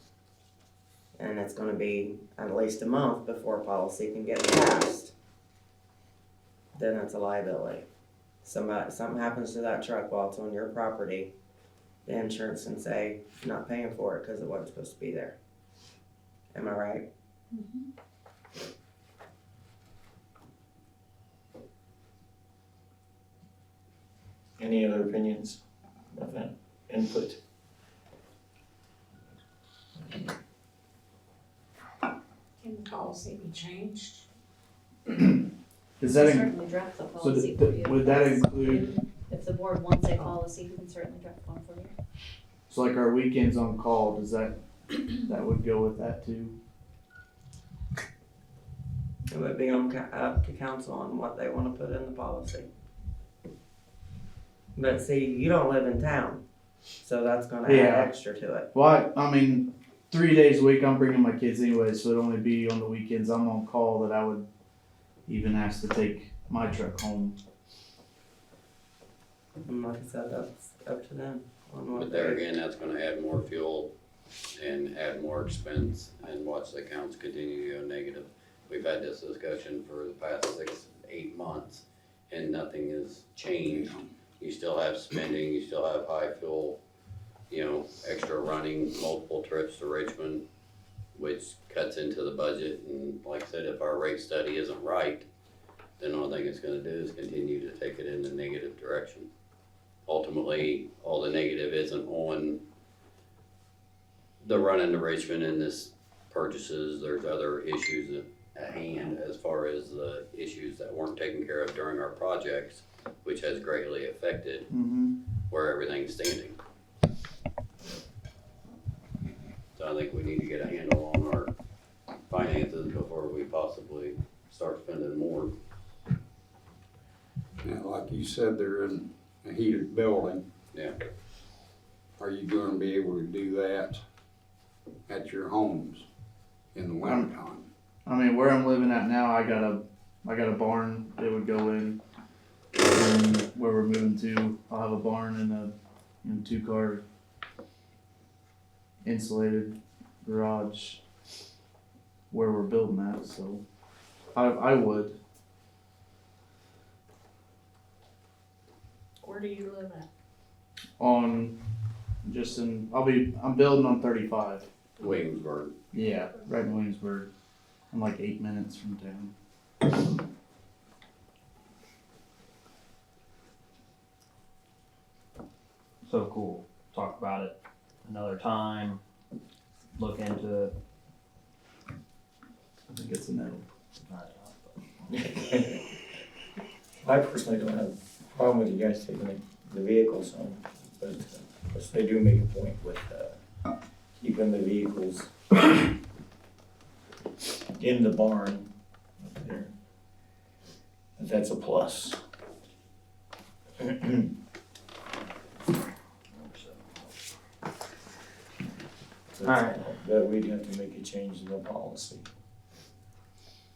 Speaker 2: And it's gonna be at least a month before a policy can get passed. Then it's a liability. something happens to that truck while it's on your property, the insurance can say, not paying for it because it wasn't supposed to be there. Am I right?
Speaker 1: Any other opinions of that input?
Speaker 5: Can the policy be changed?
Speaker 11: Does that,
Speaker 7: Certainly draft the
Speaker 11: so
Speaker 7: policy for you.
Speaker 11: would that include,
Speaker 7: If the board wants a policy, we can certainly draft one for you.
Speaker 11: so like our weekends on call, does that would go with that too?
Speaker 2: It would be up to council on what they wanna put in the policy. But see, you don't live in town, so that's gonna
Speaker 11: Yeah.
Speaker 2: add extra to it.
Speaker 11: Well, I mean, 3 days a week I'm bringing my kids anyway, so it'd only be on the weekends I'm on call that I would even ask to take my truck home.
Speaker 2: And like I said, that's up to them on what
Speaker 6: But there
Speaker 2: they.
Speaker 6: again, that's gonna add more fuel and add more expense and watch the accounts continue to go negative. We've had this discussion for the past 6, 8 months and nothing has changed. You still have spending, you still have high fuel, extra running, multiple trips to Richmond, which cuts into the budget. And like I said, if our rate study isn't right, then all I think it's gonna do is continue to take it in the negative direction. Ultimately, all the negative isn't on the run into Richmond and this purchases. There's other issues at hand as far as the issues that weren't taken care of during our projects, which has greatly affected
Speaker 11: Mm-hmm.
Speaker 6: where everything's standing. So I think we need to get a handle on our finances before we possibly start spending more.
Speaker 3: Now, like you said, they're in a heated building.
Speaker 6: Yeah.
Speaker 3: Are you gonna be able to do that at your homes in the wintertime?
Speaker 11: I mean, where I'm living at now, I got a barn that would go in. And where we're moving to, I'll have a barn and a 2-car insulated garage where we're building that. So I would.
Speaker 5: Where do you live at?
Speaker 11: I'm building on 35.
Speaker 6: Williamsburg.
Speaker 11: Yeah, right in Williamsburg. I'm like 8 minutes from town.
Speaker 10: So cool. Talk about it another time. Look into it.
Speaker 11: I think it's a no.
Speaker 1: I personally don't have a problem with you guys taking the vehicles home, but of course they do make a point with keeping the vehicles in the barn up there. But that's a plus.
Speaker 10: Alright.
Speaker 1: But we'd have to make a change in the policy.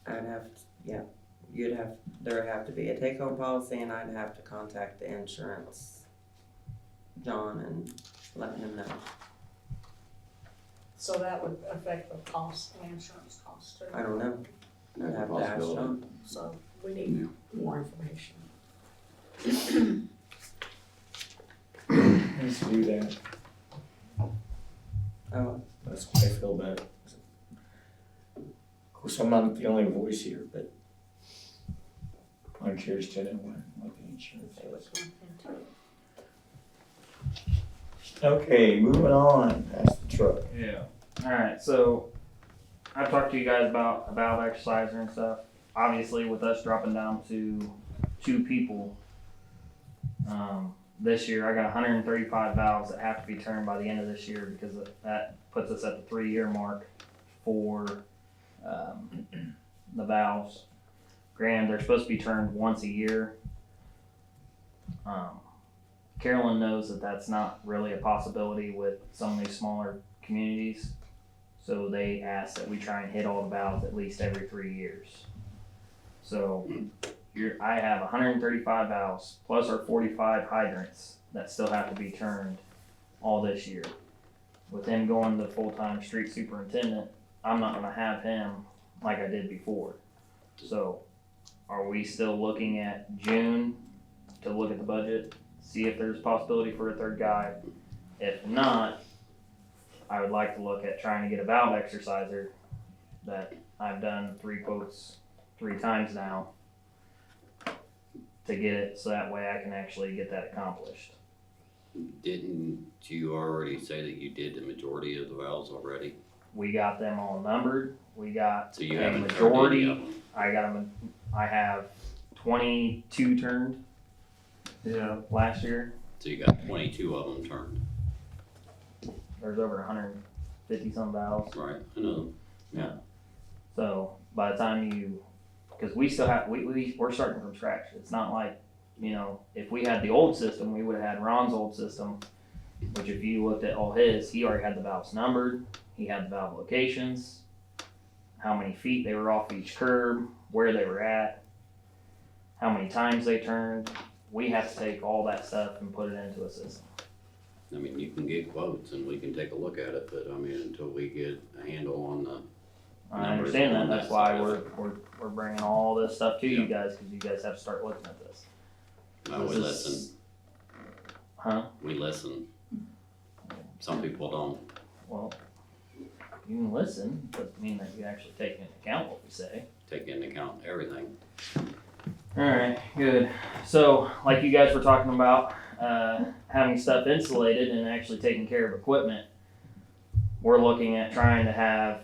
Speaker 2: There'd have to be a take-home policy and I'd have to contact the insurance, John, and let him know.
Speaker 5: So that would affect the cost, the insurance cost too.
Speaker 2: I don't know. I'd have to ask John.
Speaker 5: So we need more information.
Speaker 1: Let's do that.
Speaker 2: Oh,
Speaker 1: That's what I feel about it. Of course, I'm not the only voice here, but I'm curious to know what the insurance is. Okay, moving on, past the truck.
Speaker 10: Yeah. Alright, so I talked to you guys about a valve exerciser and stuff. Obviously, with us dropping down to 2 people, this year I got 135 valves that have to be turned by the end of this year because that puts us at the 3-year mark for the valves. Granted, they're supposed to be turned once a year. Carolyn knows that that's not really a possibility with some of these smaller communities. So they ask that we try and hit all the valves at least every 3 years. So I have 135 valves plus our 45 hydrants that still have to be turned all this year. With him going to full-time street superintendent, I'm not gonna have him like I did before. So are we still looking at June to look at the budget, see if there's a possibility for a third guy. If not, I would like to look at trying to get a valve exerciser that I've done 3 quotes 3 times now to get it so that way I can actually get that accomplished.
Speaker 6: Didn't you already say that you did the majority of the valves already?
Speaker 10: We got them all numbered. We got
Speaker 6: So you
Speaker 10: a
Speaker 6: haven't turned any
Speaker 10: majority.
Speaker 6: of them?
Speaker 10: I have 22 turned
Speaker 11: Yeah.
Speaker 10: last year.
Speaker 6: So you got 22 of them turned,
Speaker 10: There's over 150 some valves.
Speaker 6: right? I know.
Speaker 10: So by the time because we still have, we're starting from scratch. It's not like, if we had the old system, we would have had Ron's old system, which if you looked at all his, he already had the valves numbered. He had the valve locations, how many feet they were off each curb, where they were at, how many times they turned. We have to take all that stuff and put it into a system.
Speaker 6: I mean, you can get quotes and we can take a look at it, but I mean, until we get a handle on the,
Speaker 10: I
Speaker 6: Numbers
Speaker 10: understand
Speaker 6: on
Speaker 10: that.
Speaker 6: that
Speaker 10: That's why
Speaker 6: side of
Speaker 10: we're bringing all this stuff to you guys, because you guys have to start looking at this.
Speaker 6: we
Speaker 10: This is-
Speaker 6: listen,
Speaker 10: Huh?
Speaker 6: we listen. Some people don't.
Speaker 10: Well, you can listen, doesn't mean that you actually take into account what we say.
Speaker 6: Take into account everything.
Speaker 10: Alright, good. So, like you guys were talking about, having stuff insulated and actually taking care of equipment, we're looking at trying to have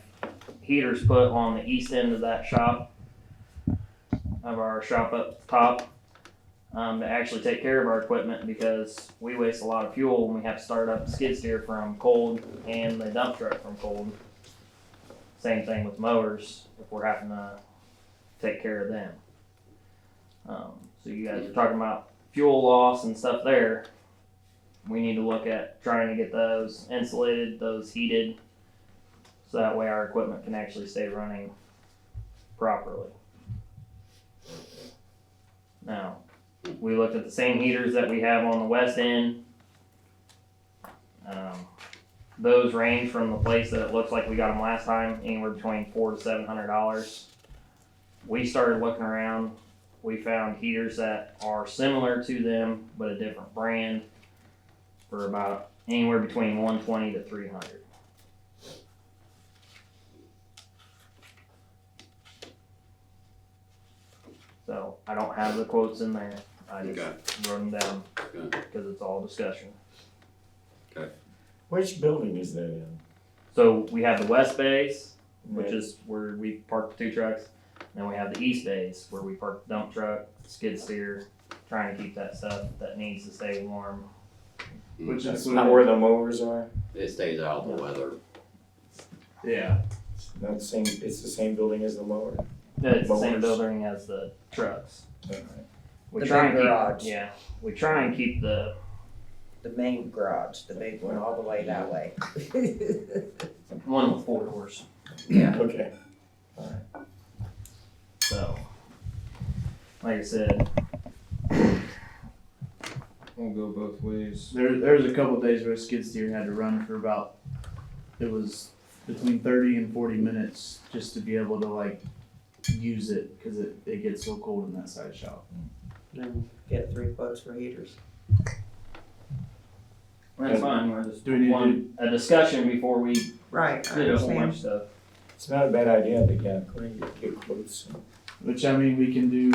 Speaker 10: heaters put on the east end of that shop, of our shop up top, to actually take care of our equipment, because we waste a lot of fuel when we have to start up the skid steer from cold and the dump truck from cold. Same thing with mowers, if we're having to take care of them. So you guys are talking about fuel loss and stuff there. We need to look at trying to get those insulated, those heated, so that way our equipment can actually stay running properly. Now, we looked at the same heaters that we have on the west end. Those range from the place that it looks like we got them last time, anywhere between $400 to $700. We started looking around. We found heaters that are similar to them, but a different brand, for about anywhere between $120 to $300. So I don't have the quotes in there. I just wrote them down because it's all discussion.
Speaker 1: Which building is that in?
Speaker 10: So we have the west base, which is where we park the 2 trucks. Then we have the east base where we park the dump truck, skid steer, trying to keep that stuff that needs to stay warm.
Speaker 11: Which
Speaker 1: That's
Speaker 11: is
Speaker 1: not where the mowers are?
Speaker 6: It stays out of the weather.
Speaker 11: yeah.
Speaker 1: Not the same, it's the same building as the mower?
Speaker 10: It's the same
Speaker 1: Mowers.
Speaker 10: building as the trucks.
Speaker 1: Alright.
Speaker 10: We
Speaker 2: The
Speaker 10: try
Speaker 2: big
Speaker 10: and keep,
Speaker 2: garage.
Speaker 10: yeah, we try and keep the
Speaker 2: main garage, the big one, all the way that way.
Speaker 10: one with 4 doors.
Speaker 2: Yeah.
Speaker 1: Okay.
Speaker 10: So, like I said, we'll go both ways.
Speaker 11: There was a couple days where a skid steer had to run for about, it was between 30 and 40 minutes just to be able to like use it, because it gets so cold in that side shop.
Speaker 2: Then get 3 quotes for heaters.
Speaker 10: That's fine, we're just
Speaker 11: Do we need to
Speaker 10: want a discussion before we
Speaker 2: Right, I
Speaker 10: did a whole
Speaker 2: understand.
Speaker 10: bunch of stuff.
Speaker 1: It's not a bad idea to get quotes.
Speaker 11: Which I mean we can do.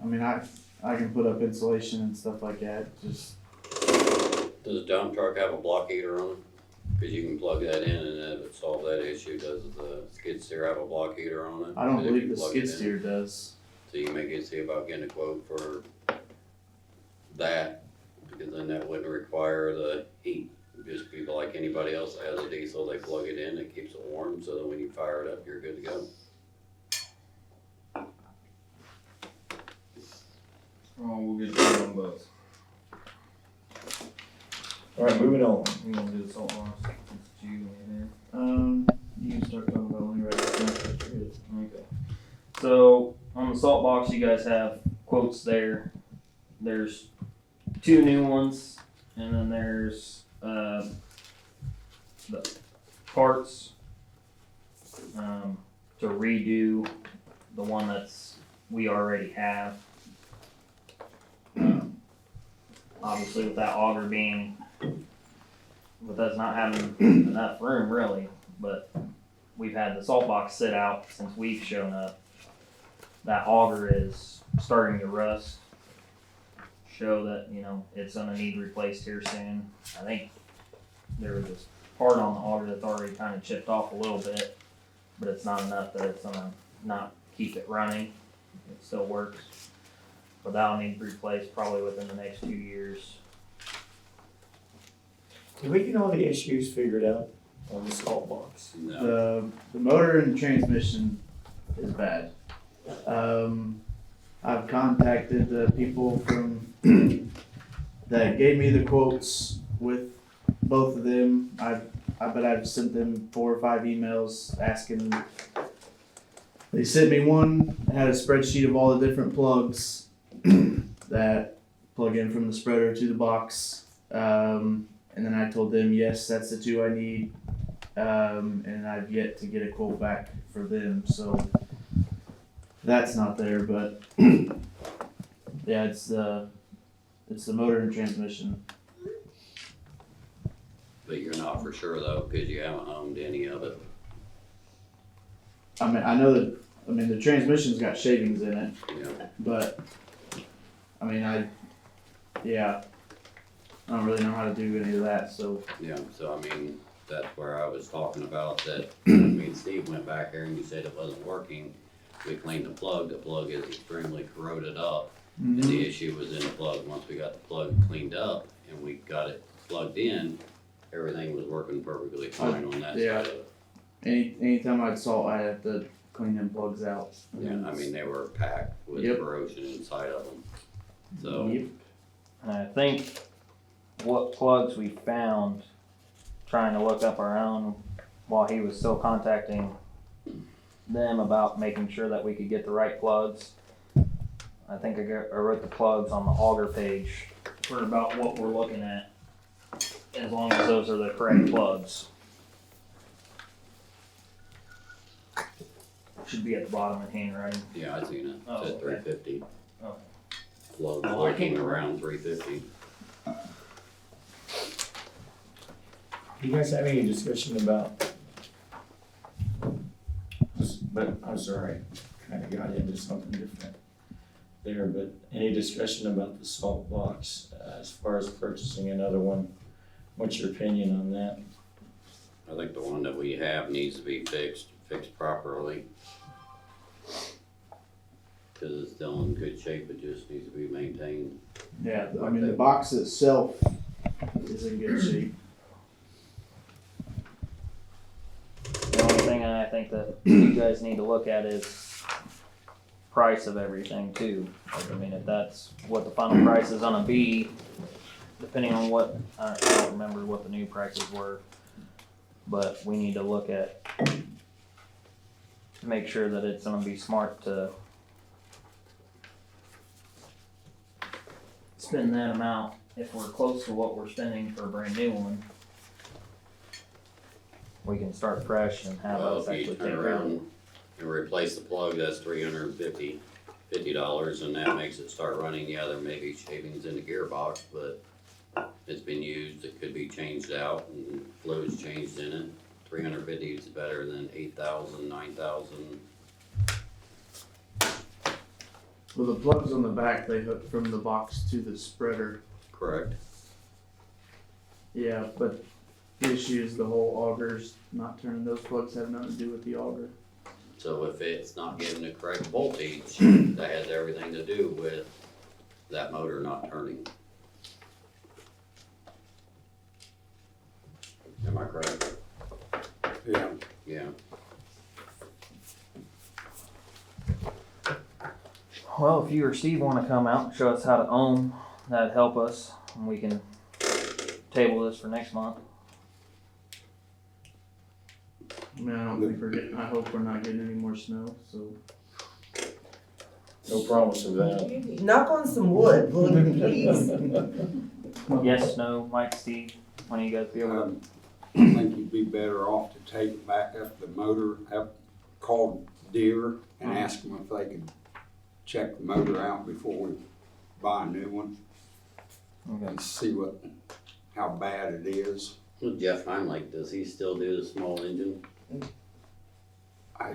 Speaker 11: I mean I can put up insulation and stuff like that. Just
Speaker 6: Does the dump truck have a block heater on it? Cause you can plug that in and that would solve that issue. Does the skid steer have a block heater on it?
Speaker 11: I don't
Speaker 6: 'Cause if
Speaker 11: believe
Speaker 6: you
Speaker 11: the
Speaker 6: plug
Speaker 11: skid
Speaker 6: it in-
Speaker 11: steer does.
Speaker 6: So you may get see about getting a quote for that, because then that wouldn't require the heat. Just be like anybody else that has a diesel, they plug it in, it keeps it warm, so that when you fire it up, you're good to go.
Speaker 10: Oh, we'll get it on both.
Speaker 1: Alright, moving on.
Speaker 10: You wanna do the salt loss? It's you in
Speaker 11: You can start talking about when you're ready.
Speaker 10: here. Okay. So, on the salt box, you guys have quotes there. There's 2 new ones, and then there's, the parts, to redo the one we already have. obviously with that auger being, with us not having enough room really, but we've had the salt box sit out since we've shown up. That auger is starting to rust. Show that, you know, it's gonna need replaced here soon. I think there was this part on the auger that's already kind of chipped off a little bit, but it's not enough that it's gonna not keep it running. It still works. But that'll need to be replaced probably within the next 2 years.
Speaker 1: Did we get all the issues figured out on the salt box?
Speaker 3: No,
Speaker 11: The motor and transmission is bad. I've contacted the people from that gave me the quotes with both of them. I bet I've sent them 4 or 5 emails asking. They sent me one that had a spreadsheet of all the different plugs that plug in from the spreader to the box. And then I told them, yes, that's the 2 I need. And I've yet to get a quote back for them, so that's not there. But yeah, it's the motor and transmission.
Speaker 6: But you're not for sure though, cause you haven't owned any of it.
Speaker 11: I mean, I know that. I mean, the transmission's got shavings in it,
Speaker 6: Yeah.
Speaker 11: but I mean, I don't really know how to do any of that. So
Speaker 6: Yeah, so I mean, that's where I was talking about that, me and Steve went back there and you said it wasn't working. We cleaned the plug is extremely corroded up, and the issue was in the plug. Once we got the plug cleaned up and we got it plugged in, everything was working perfectly fine on that
Speaker 11: yeah.
Speaker 6: side of it.
Speaker 11: anytime I'd salt, I have to clean them plugs out.
Speaker 6: Yeah, I mean, they were packed with
Speaker 11: Yep.
Speaker 6: corrosion inside of them, so.
Speaker 11: Yep.
Speaker 10: And I think what plugs we found, trying to look up our own while he was still contacting them about making sure that we could get the right plugs. I think I wrote the plugs on the auger page for about what we're looking at, as long as those are the correct plugs. Should be at the bottom of handwriting.
Speaker 6: Yeah, I seen it,
Speaker 10: Oh,
Speaker 6: it's at
Speaker 10: okay.
Speaker 6: 350.
Speaker 10: Oh.
Speaker 6: Plugs
Speaker 10: Oh, I
Speaker 6: working
Speaker 10: can't-
Speaker 6: around 350.
Speaker 1: Do you guys have any discussion about, but I'm sorry, kinda got into something different there, but any discussion about the salt box, as far as purchasing another one? What's your opinion on that?
Speaker 6: I think the one that we have needs to be fixed properly. Cause it's still in good shape, it just needs to be maintained.
Speaker 11: Yeah, I mean, the box itself is in good shape.
Speaker 10: The only thing I think that you guys need to look at is price of everything too. Like, I mean, if that's what the final price is gonna be, depending on what, I don't remember what the new prices were, but we need to look at, make sure that it's gonna be smart to spend that amount if we're close to what we're spending for a brand new one. We can start fresh and have
Speaker 6: Well,
Speaker 10: us
Speaker 6: if you
Speaker 10: actually
Speaker 6: turn
Speaker 10: take care of it.
Speaker 6: around and replace the plug, that's $350, and that makes it start running. Yeah, there may be shavings in the gearbox, but it's been used, it could be changed out and fluids changed in it. 350 is better than 8,000, 9,000.
Speaker 11: Well, the plugs on the back, they hook from the box to the spreader.
Speaker 6: Correct.
Speaker 11: Yeah, but the issue is the whole augers not turning. Those plugs have nothing to do with the auger.
Speaker 6: So if it's not getting the correct voltage, that has everything to do with that motor not turning. Am I correct?
Speaker 3: yeah,
Speaker 6: Yeah.
Speaker 10: Well, if you or Steve wanna come out and show us how to ohm, that'd help us, and we can table this for next month.
Speaker 11: I mean, I don't think we're getting. I hope we're not getting any more snow. So
Speaker 1: No promise of that.
Speaker 2: Knock on some wood, will you please?
Speaker 10: Yes, no, Mike, Steve, when are you guys be able to?
Speaker 3: I think you'd be better off to take back up the motor, call Deere and ask them if they could check the motor out before we buy a new one.
Speaker 10: Okay.
Speaker 3: and see how bad it is.
Speaker 6: Well, Jeff Heinrich, does he still do the small engine?
Speaker 3: I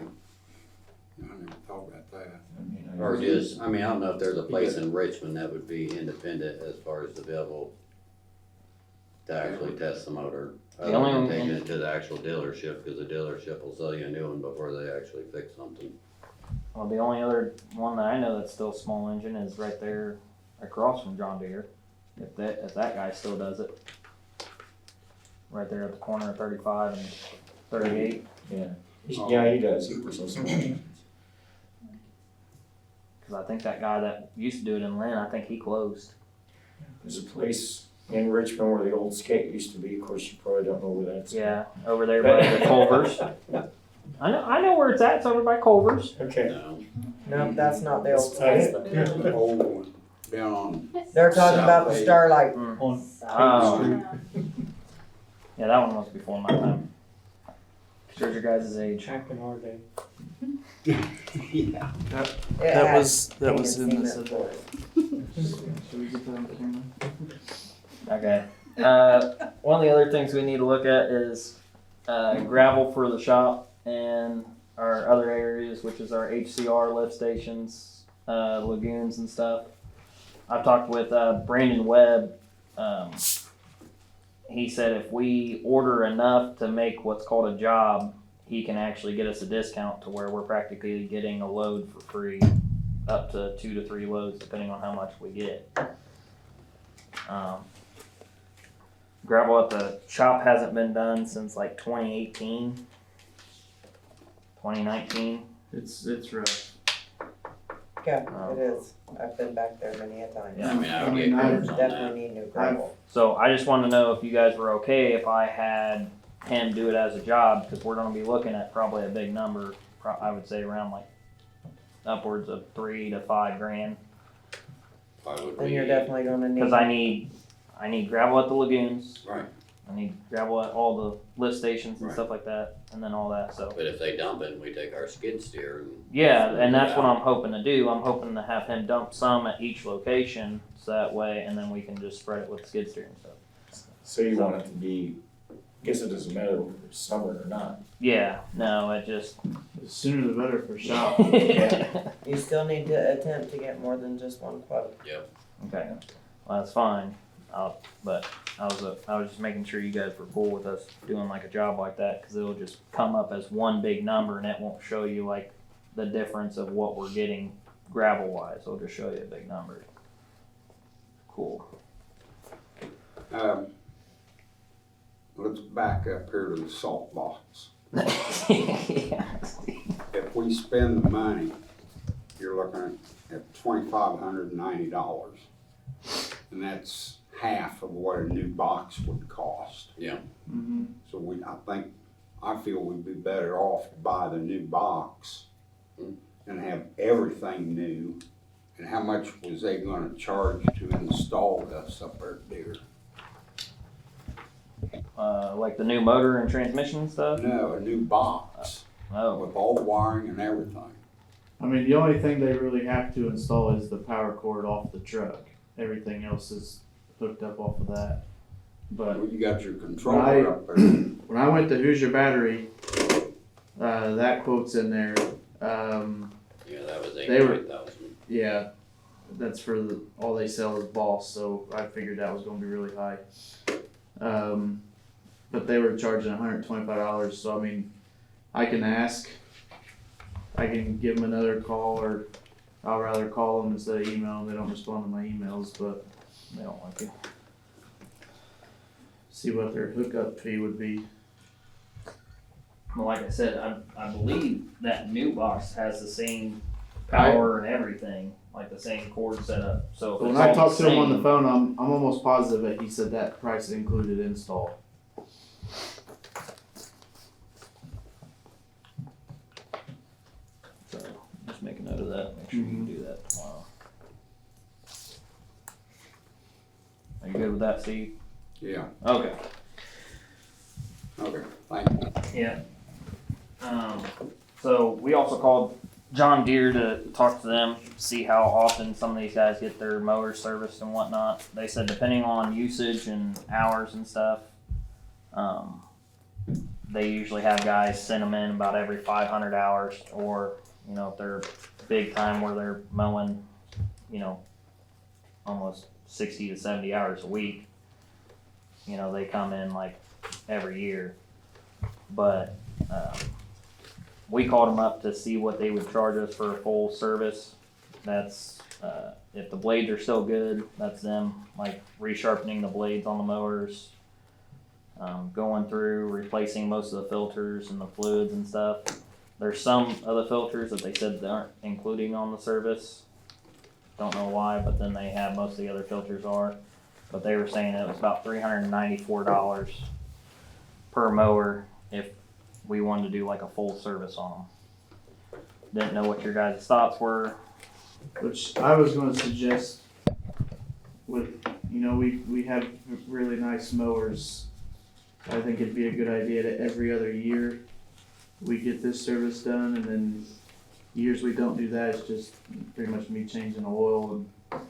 Speaker 3: never thought about that.
Speaker 1: I mean, I
Speaker 6: Or
Speaker 1: know-
Speaker 6: just, I mean, I don't know if there's a place in Richmond that would be independent as far as to be able to actually test the motor. Other
Speaker 10: only
Speaker 6: than
Speaker 10: one-
Speaker 6: taking it to the actual dealership, cause the dealership will sell you a new one before they actually fix something.
Speaker 10: Well, the only other one that I know that's still small engine is right there across from John Deere. If that guy still does it. Right there at the corner of 35 and 38.
Speaker 1: Yeah, yeah, he does. He puts those in.
Speaker 10: Cause I think that guy that used to do it in Lynn, I think he closed.
Speaker 1: There's a place in Richmond where the old skate used to be. Of course, you probably don't know where that's.
Speaker 10: Yeah, over there by the Culvers. I know where it's at. It's over by Culvers.
Speaker 1: Okay.
Speaker 6: No,
Speaker 2: No, that's not the old
Speaker 1: That's
Speaker 2: one.
Speaker 3: The old one down on,
Speaker 2: They're talking about the
Speaker 3: South
Speaker 2: Starlight.
Speaker 1: On
Speaker 10: Oh, yeah, that one was before my time. Shows your guys' age.
Speaker 1: Back in our day.
Speaker 3: yeah.
Speaker 11: That was in the
Speaker 2: cement for it.
Speaker 11: Should we get that on camera?
Speaker 10: Okay. One of the other things we need to look at is gravel for the shop and our other areas, which is our HCR lift stations, lagoons and stuff. I've talked with Brandon Webb. He said if we order enough to make what's called a job, he can actually get us a discount to where we're practically getting a load for free, up to 2 to 3 loads, depending on how much we get. Gravel at the shop hasn't been done since like 2018, 2019.
Speaker 11: It's rough.
Speaker 2: Yeah, it is. I've been back there many a time.
Speaker 6: yeah, I mean, I would
Speaker 11: I
Speaker 6: get
Speaker 11: mean,
Speaker 6: quotes on that.
Speaker 2: Definitely need new gravel.
Speaker 10: So I just wanted to know if you guys were okay if I had him do it as a job, because we're gonna be looking at probably a big number, I would say around like upwards of 3 to 5 grand.
Speaker 6: Why would
Speaker 2: And
Speaker 6: we?
Speaker 2: you're definitely gonna need.
Speaker 10: Cause I need gravel at the lagoons.
Speaker 6: Right.
Speaker 10: I need gravel at all the lift stations and
Speaker 6: Right.
Speaker 10: stuff like that, and then all that, so.
Speaker 6: But if they dump it, we take our skid steer and.
Speaker 10: Yeah, and that's what I'm hoping to do. I'm hoping to have him dump some at each location, so that way, and then we can just spread it with skid steer and stuff.
Speaker 1: So you want it to be, guess it doesn't matter whether it's summer or not.
Speaker 10: Yeah, no, it just.
Speaker 11: The sooner the better for shop.
Speaker 2: You still need to attempt to get more than just one quote.
Speaker 10: Okay, well, that's fine, but I was just making sure you guys were cool with us doing like a job like that, cause it'll just come up as one big number and it won't show you like the difference of what we're getting gravel wise, it'll just show you a big number. Cool.
Speaker 3: Let's back up here to the salt box.
Speaker 10: Yeah.
Speaker 3: If we spend the money, you're looking at $2,590. And that's half of what a new box would cost.
Speaker 11: Mm-hmm.
Speaker 3: So I feel we'd be better off to buy the new box and have everything new. And how much was they gonna charge to install this up there at Deere?
Speaker 10: Like the new motor and transmission and stuff?
Speaker 3: No, a new box
Speaker 10: Oh,
Speaker 3: with all the wiring and everything.
Speaker 11: I mean, the only thing they really have to install is the power cord off the truck. Everything else is hooked up off of that. But
Speaker 3: Well, you got your controller up there.
Speaker 11: when I went to Hoosier Battery, that quote's in there.
Speaker 6: Yeah, that was
Speaker 11: They were-
Speaker 6: 8,000.
Speaker 11: Yeah, that's for all they sell is Boss, so I figured that was gonna be really high. But they were charging $125, so I mean, I can ask. I can give them another call, or I'll rather call them instead of email them. They don't respond to my emails, but
Speaker 10: they don't like you.
Speaker 11: see what their hookup fee would be.
Speaker 10: Well, like I said, I believe that new box has the same power and everything, like the same cord setup. So if
Speaker 11: But when
Speaker 10: it's
Speaker 11: I
Speaker 10: all
Speaker 11: talked to him on the
Speaker 10: same-
Speaker 11: phone, I'm almost positive that he said that price included install.
Speaker 10: So just make a note of that. Make sure you can do that tomorrow. Are you good with that, Steve?
Speaker 3: Yeah,
Speaker 10: Okay.
Speaker 3: okay, thank you.
Speaker 10: Yeah. So we also called John Deere to talk to them, see how often some of these guys get their mowers serviced and whatnot. They said depending on usage and hours and stuff, they usually have guys send them in about every 500 hours, or if they're big time where they're mowing, almost 60 to 70 hours a week, they come in like every year. But we called them up to see what they would charge us for a full service. That's if the blades are still good, that's them like resharpening the blades on the mowers, going through replacing most of the filters and the fluids and stuff. There's some of the filters that they said they aren't including on the service. Don't know why, but then they have most of the other filters are. But they were saying it was about $394 per mower if we wanted to do like a full service on them. Didn't know what your guys' thoughts were.
Speaker 11: Which I was going to suggest with, we have really nice mowers. I think it'd be a good idea to every other year we get this service done, and then years we don't do that, it's just pretty much me changing the oil and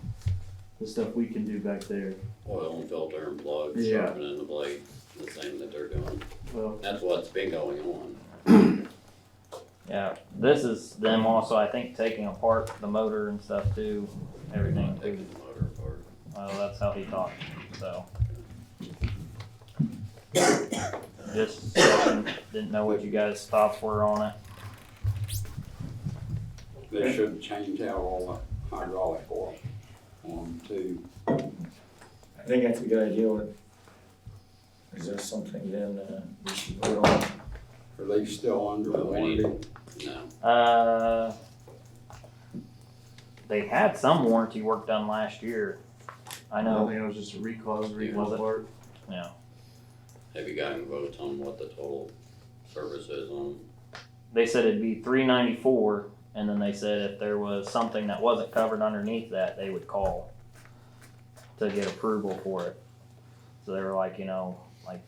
Speaker 11: the stuff we can do back there.
Speaker 6: Oil and filter and plugs,
Speaker 11: Yeah.
Speaker 6: sharpening the blade, the same that they're doing.
Speaker 11: Well,
Speaker 6: That's what's been going on.
Speaker 10: Yeah, this is them also, I think, taking apart the motor and stuff too, everything too.
Speaker 6: Taking the motor apart.
Speaker 10: Well, that's how he talked, so. Just didn't know what you guys' thoughts were on it.
Speaker 3: They should change out all the hydraulic oil on them too.
Speaker 1: I think that's a good idea. Is there something then we should put on?
Speaker 3: Are they still under
Speaker 6: Well, we need-
Speaker 3: warranty?
Speaker 6: No.
Speaker 10: They had some warranty work done last year. I
Speaker 11: I
Speaker 10: know,
Speaker 11: think it was just a recall,
Speaker 10: Was
Speaker 11: recall
Speaker 10: it?
Speaker 11: part.
Speaker 10: yeah.
Speaker 6: Have you got any votes on what the total service is on?
Speaker 10: They said it'd be $394, and then they said if there was something that wasn't covered underneath that, they would call to get approval for it. So they were like, like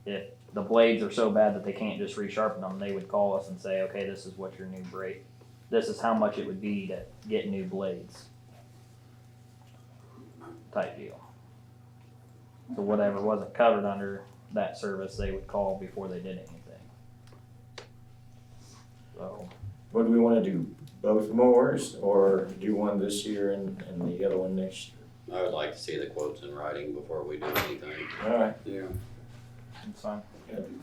Speaker 10: if the blades are so bad that they can't just resharpen them, they would call us and say, okay, this is what your new brake, this is how much it would be to get new blades. Type deal. So whatever wasn't covered under that service, they would call before they did anything. So,
Speaker 1: What do we wanna do? Both mowers or do one this year and the other one next year?
Speaker 6: I would like to see the quotes in writing before we do anything.
Speaker 1: Alright.
Speaker 3: Yeah.
Speaker 10: it's fine.
Speaker 1: Gotta do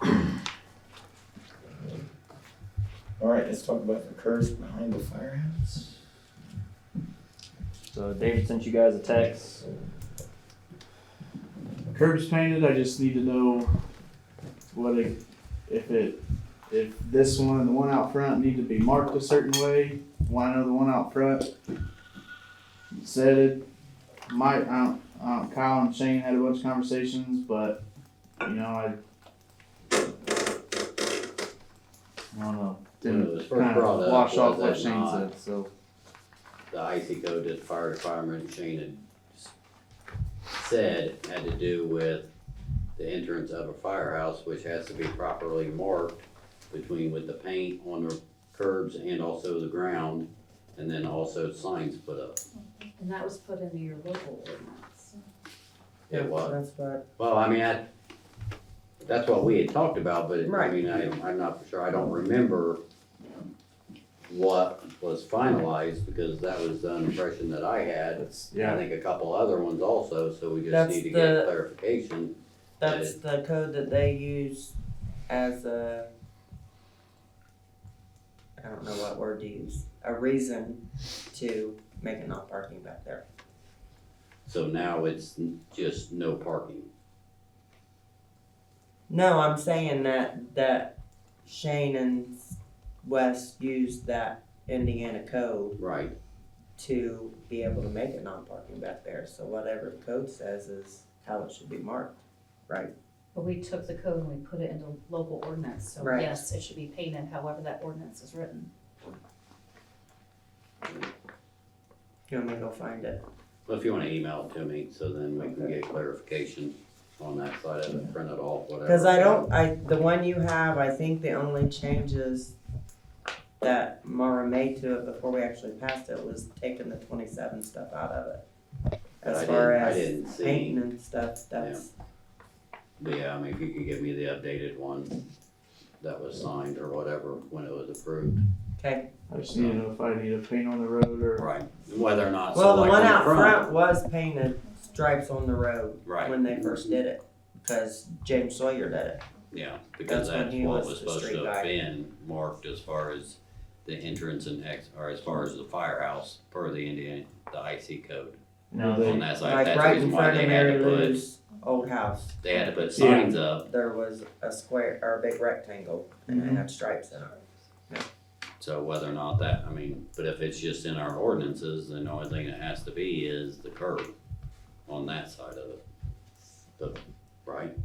Speaker 1: that. Alright, let's talk about the curves behind the firehouse.
Speaker 10: So David sent you guys a text.
Speaker 11: Curbs painted, I just need to know if this one and the one out front need to be marked a certain way. Well, I know the one out front said it might, Kyle and Shane had a bunch of conversations, but, I don't know.
Speaker 6: When it
Speaker 11: Didn't
Speaker 6: was first
Speaker 11: kind
Speaker 6: brought
Speaker 11: of
Speaker 6: up,
Speaker 11: wash off
Speaker 6: was
Speaker 11: what
Speaker 6: it
Speaker 11: Shane
Speaker 6: not
Speaker 11: said, so.
Speaker 6: the icy code that the fire department Shane had said had to do with the entrance of a firehouse, which has to be properly marked with the paint on the curbs and also the ground, and then also signs put up.
Speaker 7: And that was put into your local ordinance.
Speaker 6: It was.
Speaker 2: That's what,
Speaker 6: Well, I mean, that's what we had talked about, but I
Speaker 2: Right.
Speaker 6: mean, I'm not for sure, I don't remember what was finalized, because that was the impression that I had.
Speaker 11: That's,
Speaker 6: I
Speaker 11: yeah,
Speaker 6: think a couple other ones also, so we just
Speaker 2: That's
Speaker 6: need to
Speaker 2: the-
Speaker 6: get clarification.
Speaker 2: that's the code that they use as a, I don't know what word to use, a reason to make it not parking back there.
Speaker 6: So now it's just no parking.
Speaker 2: No, I'm saying that Shane and Wes used that Indiana code
Speaker 6: Right.
Speaker 2: to be able to make it non-parking back there. So whatever the code says is how it should be marked, right?
Speaker 7: But we took the code and we put it into local ordinance, so
Speaker 2: Right.
Speaker 7: yes, it should be painted however that ordinance is written.
Speaker 2: You want me to go find it?
Speaker 6: Well, if you wanna email it to me, so then we can get clarification on that side of it, print it off, whatever.
Speaker 2: Cause the one you have, I think the only changes that Mara made to it before we actually passed it was taking the 27 stuff out of it.
Speaker 6: But
Speaker 2: As far
Speaker 6: I
Speaker 2: as
Speaker 6: didn't see,
Speaker 2: painting and stuff, that's,
Speaker 6: but yeah, I mean, if you could give me the updated one that was signed or whatever, when it was approved.
Speaker 2: okay.
Speaker 11: I just need to know if I need a paint on the road or.
Speaker 6: Right. Whether or not,
Speaker 2: Well,
Speaker 6: so
Speaker 2: the
Speaker 6: like
Speaker 2: one
Speaker 6: on
Speaker 2: out
Speaker 6: the
Speaker 2: front was painted stripes on the road
Speaker 6: Right.
Speaker 2: when they first did it, because James Sawyer did it.
Speaker 6: Yeah, because
Speaker 2: That's when
Speaker 6: that's
Speaker 2: he
Speaker 6: what
Speaker 2: was
Speaker 6: was
Speaker 2: the
Speaker 6: supposed
Speaker 2: street
Speaker 6: to have
Speaker 2: guy.
Speaker 6: been marked as far as the entrance and or as far as the firehouse per the IC code.
Speaker 10: No,
Speaker 11: They-
Speaker 6: On that side,
Speaker 2: Like
Speaker 6: that's the
Speaker 2: right
Speaker 6: reason
Speaker 2: in
Speaker 6: why
Speaker 2: front
Speaker 6: they
Speaker 2: of
Speaker 6: had
Speaker 2: Mary
Speaker 6: to put,
Speaker 2: Lou's old house,
Speaker 6: they had to put signs up,
Speaker 2: there was a square, or a big rectangle, and it had stripes in it.
Speaker 6: so whether or not that, I mean, but if it's just in our ordinances, then the only thing that has to be is the curb on that side of it. Right?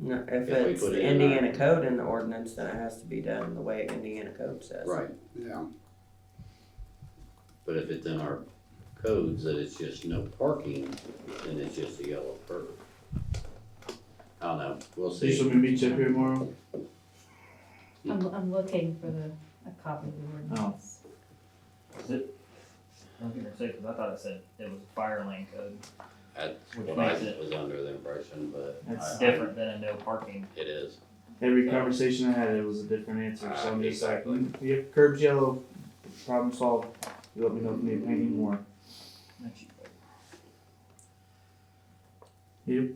Speaker 2: No, if
Speaker 6: If we
Speaker 2: it's
Speaker 6: put
Speaker 2: the
Speaker 6: it in
Speaker 2: Indiana code in the ordinance, then it has to be done the way Indiana code says.
Speaker 6: Right,
Speaker 3: Yeah,
Speaker 6: but if it's in our codes that it's just no parking, then it's just a yellow curb. I don't know, we'll
Speaker 11: So you
Speaker 6: see.
Speaker 11: should we meet you up here tomorrow?
Speaker 7: I'm looking for a copy of the ordinance.
Speaker 10: I'm gonna say, cause I thought it said it was fire lane code.
Speaker 6: That's
Speaker 10: Which
Speaker 6: what I
Speaker 10: makes it-
Speaker 6: was under the impression, but
Speaker 11: That's
Speaker 10: Different than a no parking.
Speaker 6: it is.
Speaker 11: Every conversation I had, it was a different answer, so I'm just like,
Speaker 6: Exactly.
Speaker 11: yep, curb's yellow, problem solved. You let me know if you need painting more. Yep.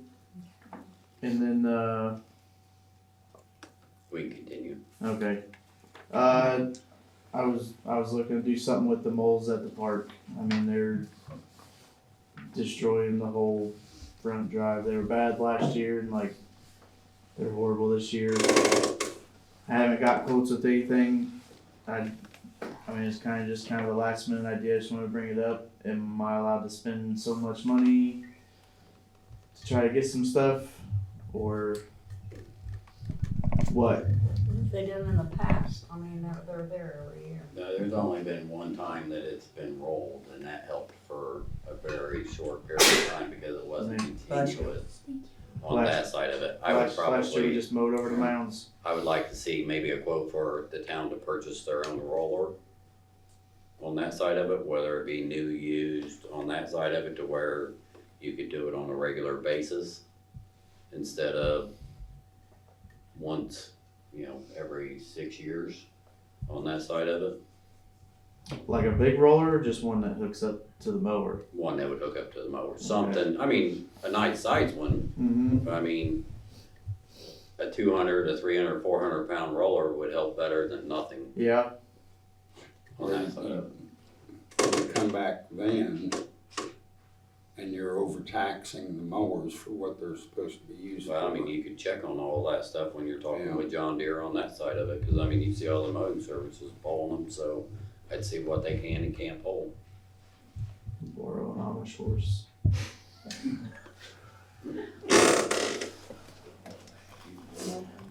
Speaker 11: And then,
Speaker 6: We can continue.
Speaker 11: okay. I was looking to do something with the moles at the park. I mean, they're destroying the whole front drive. They were bad last year and like, they're horrible this year. I haven't got quotes with anything. I mean, it's kind of a last minute idea. I just want to bring it up. Am I allowed to spend so much money to try to get some stuff, or what?
Speaker 5: They did them in the past, I mean, they're there every year.
Speaker 6: No, there's only been one time that it's been rolled, and that helped for a very short period of time because it wasn't continuous on that side of it. I would
Speaker 11: Last year we
Speaker 6: probably,
Speaker 11: just mowed over the mounds.
Speaker 6: I would like to see maybe a quote for the town to purchase their own roller on that side of it, whether it be new, used, on that side of it, to where you could do it on a regular basis instead of once, every 6 years on that side of it.
Speaker 11: Like a big roller, or just one that hooks up to the mower?
Speaker 6: One that would hook up to the mower, something, I mean, a nice size one,
Speaker 11: Mm-hmm.
Speaker 6: but I mean, a 200, a 300, 400 pound roller would help better than nothing
Speaker 11: Yeah.
Speaker 6: on that side of it.
Speaker 3: you come back then, and you're overtaxing the mowers for what they're supposed to be used for.
Speaker 6: Well, I mean, you could check on all that stuff when you're talking
Speaker 3: Yeah.
Speaker 6: with John Deere on that side of it, cause I mean, you see all the mowing services pulling them, so I'd see what they can and can't pull.
Speaker 11: Borrow an Amish horse.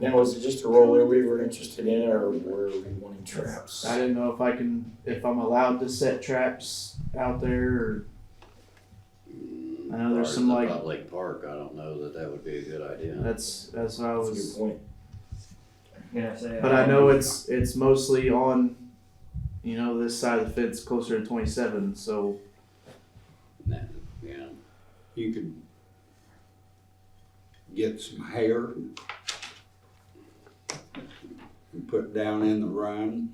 Speaker 1: Now, was it just a roller we were interested in, or were we wanting traps?
Speaker 11: I didn't know if I'm allowed to set traps out there, or I know there's
Speaker 6: As
Speaker 11: some,
Speaker 6: far as
Speaker 11: like-
Speaker 6: the public park, I don't know that would be a good idea.
Speaker 11: that's what I
Speaker 1: That's a
Speaker 11: was.
Speaker 1: good point.
Speaker 10: Yeah, say.
Speaker 11: But I know it's mostly on, this side of the fence closer to 27. So
Speaker 6: Nah, yeah,
Speaker 3: You could get some hair and put down in the run.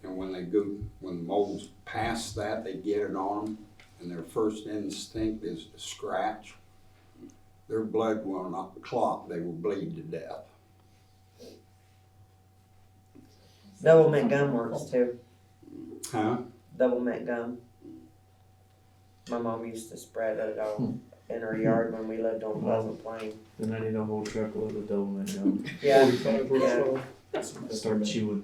Speaker 3: And when the moles pass that, they get it on them, and their first instinct is to scratch. Their blood will not clot, they will bleed to death.
Speaker 2: Double mint gum works too.
Speaker 3: Huh?
Speaker 2: Double mint gum. My mom used to spread it all in her yard when we lived on Pleasant Plain.
Speaker 11: then I need a whole truckload of doublemint gum.
Speaker 2: Yeah,
Speaker 1: 45 or
Speaker 2: yeah.
Speaker 1: so.
Speaker 11: Start chewing.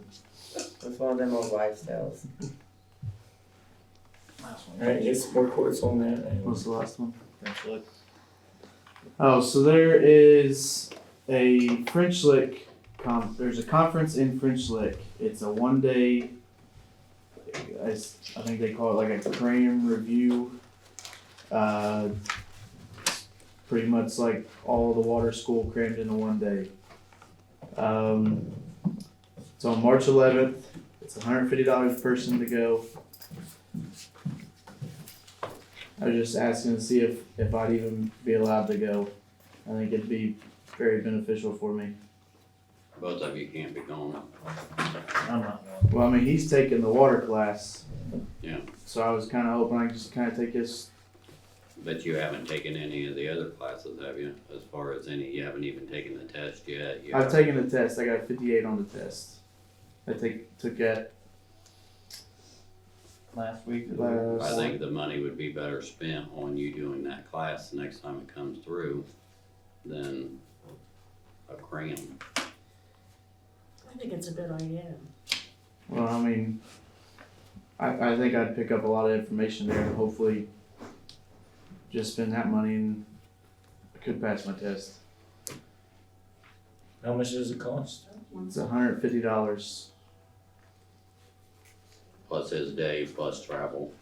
Speaker 2: It's one of them old wives' tales.
Speaker 1: Alright, get some more quotes on that. and-
Speaker 11: What's the last one? Oh, so there is a French Lick. There's a conference in French Lick. It's a 1-day. I think they call it like a cram review. Pretty much like all the water school crammed into one day. It's on March 11th. It's $150 per person to go. I was just asking to see if I'd even be allowed to go. I think it'd be very beneficial for me.
Speaker 6: Both of you can't be going.
Speaker 10: I'm not going.
Speaker 11: Well, I mean, he's taking the water class.
Speaker 6: Yeah.
Speaker 11: So I was kind of hoping I could just kind of take his.
Speaker 6: But you haven't taken any of the other classes, have you? As far as any, you haven't even taken the test yet? You
Speaker 11: I've
Speaker 6: haven't-
Speaker 11: taken the test. I got a 58 on the test. I took that
Speaker 10: Last week.
Speaker 6: I think the money would be better spent on you doing that class the next time it comes through than a cram.
Speaker 5: I think it's a good idea.
Speaker 11: Well, I mean, I think I'd pick up a lot of information there and hopefully just spend that money and I could pass my test.
Speaker 1: How much does it cost?
Speaker 11: It's $150.
Speaker 6: Plus his day, plus travel.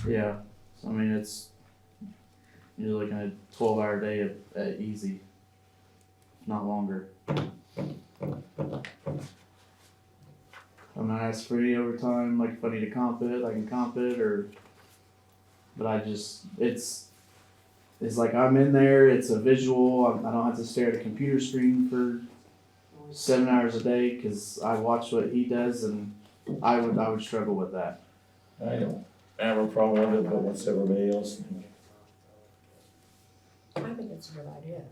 Speaker 11: Yeah. So, I mean, you're looking at a 12-hour day at easy, if not longer. I'm not asking for any overtime. Like if I need to comp it, I can comp it, but it's like I'm in there. It's a visual. I don't have to stare at a computer screen for 7 hours a day because I watch what he does, and I would struggle with that.
Speaker 1: I don't have a problem with it, but what's everybody else think?
Speaker 5: I think it's a good idea.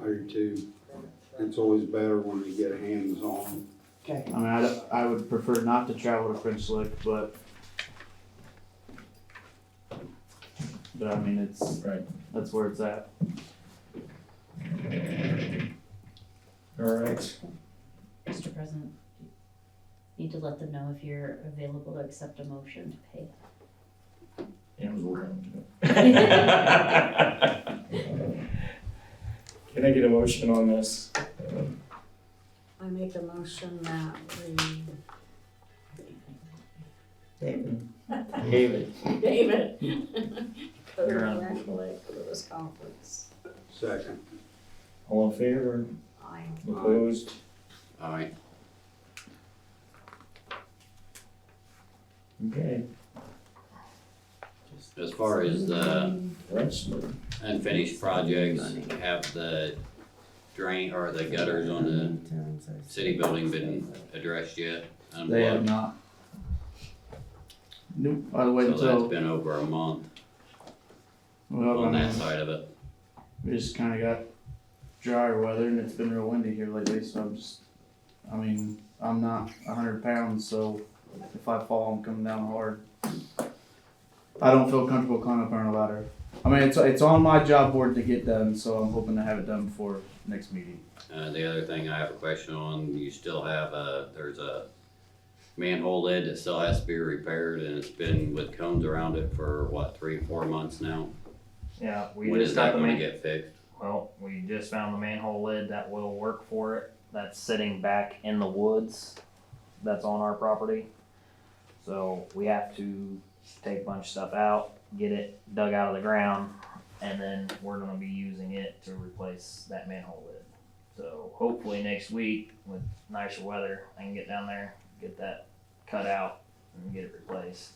Speaker 3: I do too. It's always better when you get hands-on.
Speaker 5: Okay.
Speaker 11: I mean, I would prefer not to travel to French Lick, but I mean, it's
Speaker 1: Right.
Speaker 11: that's where it's at.
Speaker 1: All right.
Speaker 7: Mr. President, you need to let them know if you're available to accept a motion to pay that.
Speaker 1: Yeah, I was working on it. Can I get a motion on this?
Speaker 5: I make a motion that we.
Speaker 1: David.
Speaker 5: David. Go to
Speaker 10: You're on.
Speaker 5: National Lake for this conference.
Speaker 3: Second.
Speaker 1: All in favor?
Speaker 5: I.
Speaker 1: Opposed?
Speaker 6: Alright,
Speaker 1: Okay.
Speaker 6: as far as the
Speaker 1: Wrestler.
Speaker 6: unfinished projects, have the drain or the gutters on the city building been addressed yet?
Speaker 11: They have
Speaker 6: Unplugged?
Speaker 11: not. Nope. I'll wait
Speaker 6: So that's
Speaker 11: until
Speaker 6: been over a month
Speaker 11: well,
Speaker 6: on
Speaker 11: I
Speaker 6: that
Speaker 11: mean,
Speaker 6: side of it.
Speaker 11: we just kind of got drier weather and it's been real windy here lately. So I'm not 100 pounds, so if I fall, I'm coming down hard. I don't feel comfortable climbing up on a ladder. I mean, it's on my job board to get done, so I'm hoping to have it done before next meeting.
Speaker 6: The other thing I have a question on, you still have there's a manhole lid that still has to be repaired and it's been with cones around it for what, 3 or 4 months now?
Speaker 10: Yeah, we
Speaker 6: When
Speaker 10: just
Speaker 6: is
Speaker 10: got
Speaker 6: that
Speaker 10: the
Speaker 6: gonna
Speaker 10: man.
Speaker 6: get fixed?
Speaker 10: Well, we just found the manhole lid that will work for it. That's sitting back in the woods. That's on our property. So we have to take a bunch of stuff out, get it dug out of the ground, and then we're gonna be using it to replace that manhole lid. So hopefully next week with nicer weather, I can get down there, get that cut out and get it replaced.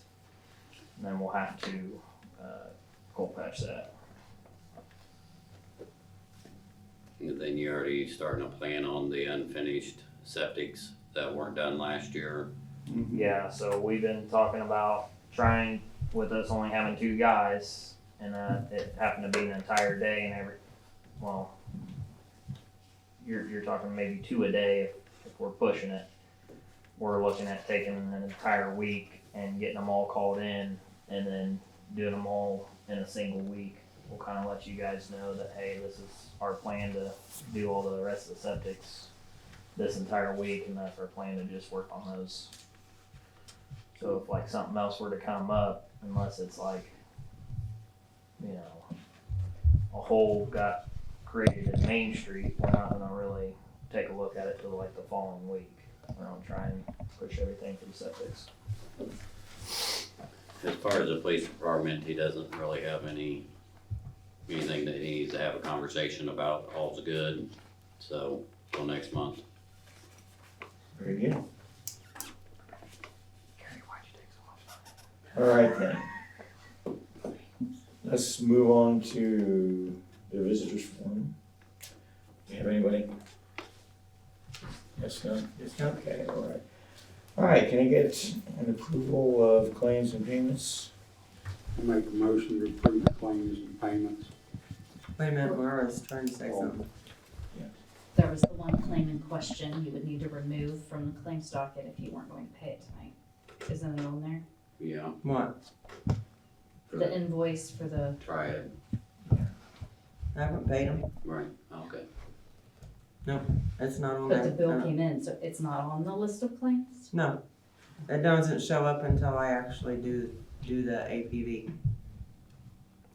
Speaker 10: And then we'll have to, cold patch that.
Speaker 6: And then you already starting to plan on the unfinished septics that weren't done last year.
Speaker 10: Yeah, so we've been talking about trying, with us only having 2 guys, and it happened to be an entire day and you're talking maybe 2 a day if we're pushing it. We're looking at taking an entire week and getting them all called in and then doing them all in a single week. We'll kind of let you guys know that, hey, this is our plan to do all the rest of the septics this entire week, and that's our plan to just work on those. So if like something else were to come up, unless it's like, a hole got created in Main Street, we're not gonna really take a look at it till like the following week. We're gonna try and push everything for the septics.
Speaker 6: As far as the police department, he doesn't really have anything that he needs to have a conversation about. All's good, so till next month.
Speaker 1: Very good. All right then. Let's move on to the visitors forum. Do you have anybody? Yes, no? Okay, all right. All right, can I get an approval of claims and payments?
Speaker 3: I make a motion to approve the claims and payments.
Speaker 2: Wait a minute, Laura was trying to say something.
Speaker 7: There was the one claim in question you would need to remove from the claims docket if you weren't going to pay it tonight. Isn't it on there?
Speaker 6: Yeah,
Speaker 2: What?
Speaker 6: for
Speaker 7: The
Speaker 6: the
Speaker 7: invoice for the,
Speaker 6: triad,
Speaker 2: I haven't paid them.
Speaker 6: right, okay.
Speaker 2: It's not on there.
Speaker 7: but the bill came in, so it's not on the list of claims?
Speaker 2: No, it doesn't show up until I actually do the APV.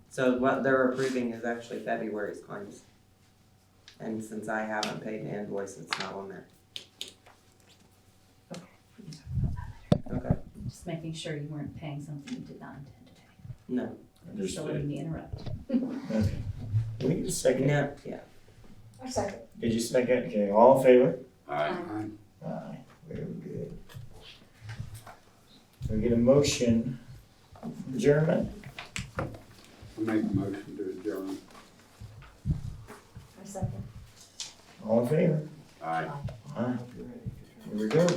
Speaker 2: So what they're approving is actually February's claims. And since I haven't paid the invoice, it's not on there.
Speaker 7: We can talk about that later.
Speaker 2: Okay.
Speaker 7: Just making sure you weren't paying something you did not intend to pay.
Speaker 2: No.
Speaker 7: So letting me interrupt.
Speaker 1: Okay. Can we get a second?
Speaker 2: No, yeah.
Speaker 5: I second.
Speaker 1: Did you second? Okay, all in favor?
Speaker 6: Alright,
Speaker 1: Aye, very good. Can we get a motion for adjournment?
Speaker 3: I make a motion to adjourn.
Speaker 5: I second.
Speaker 1: All in favor?
Speaker 6: alright.
Speaker 1: Aye. Here we go.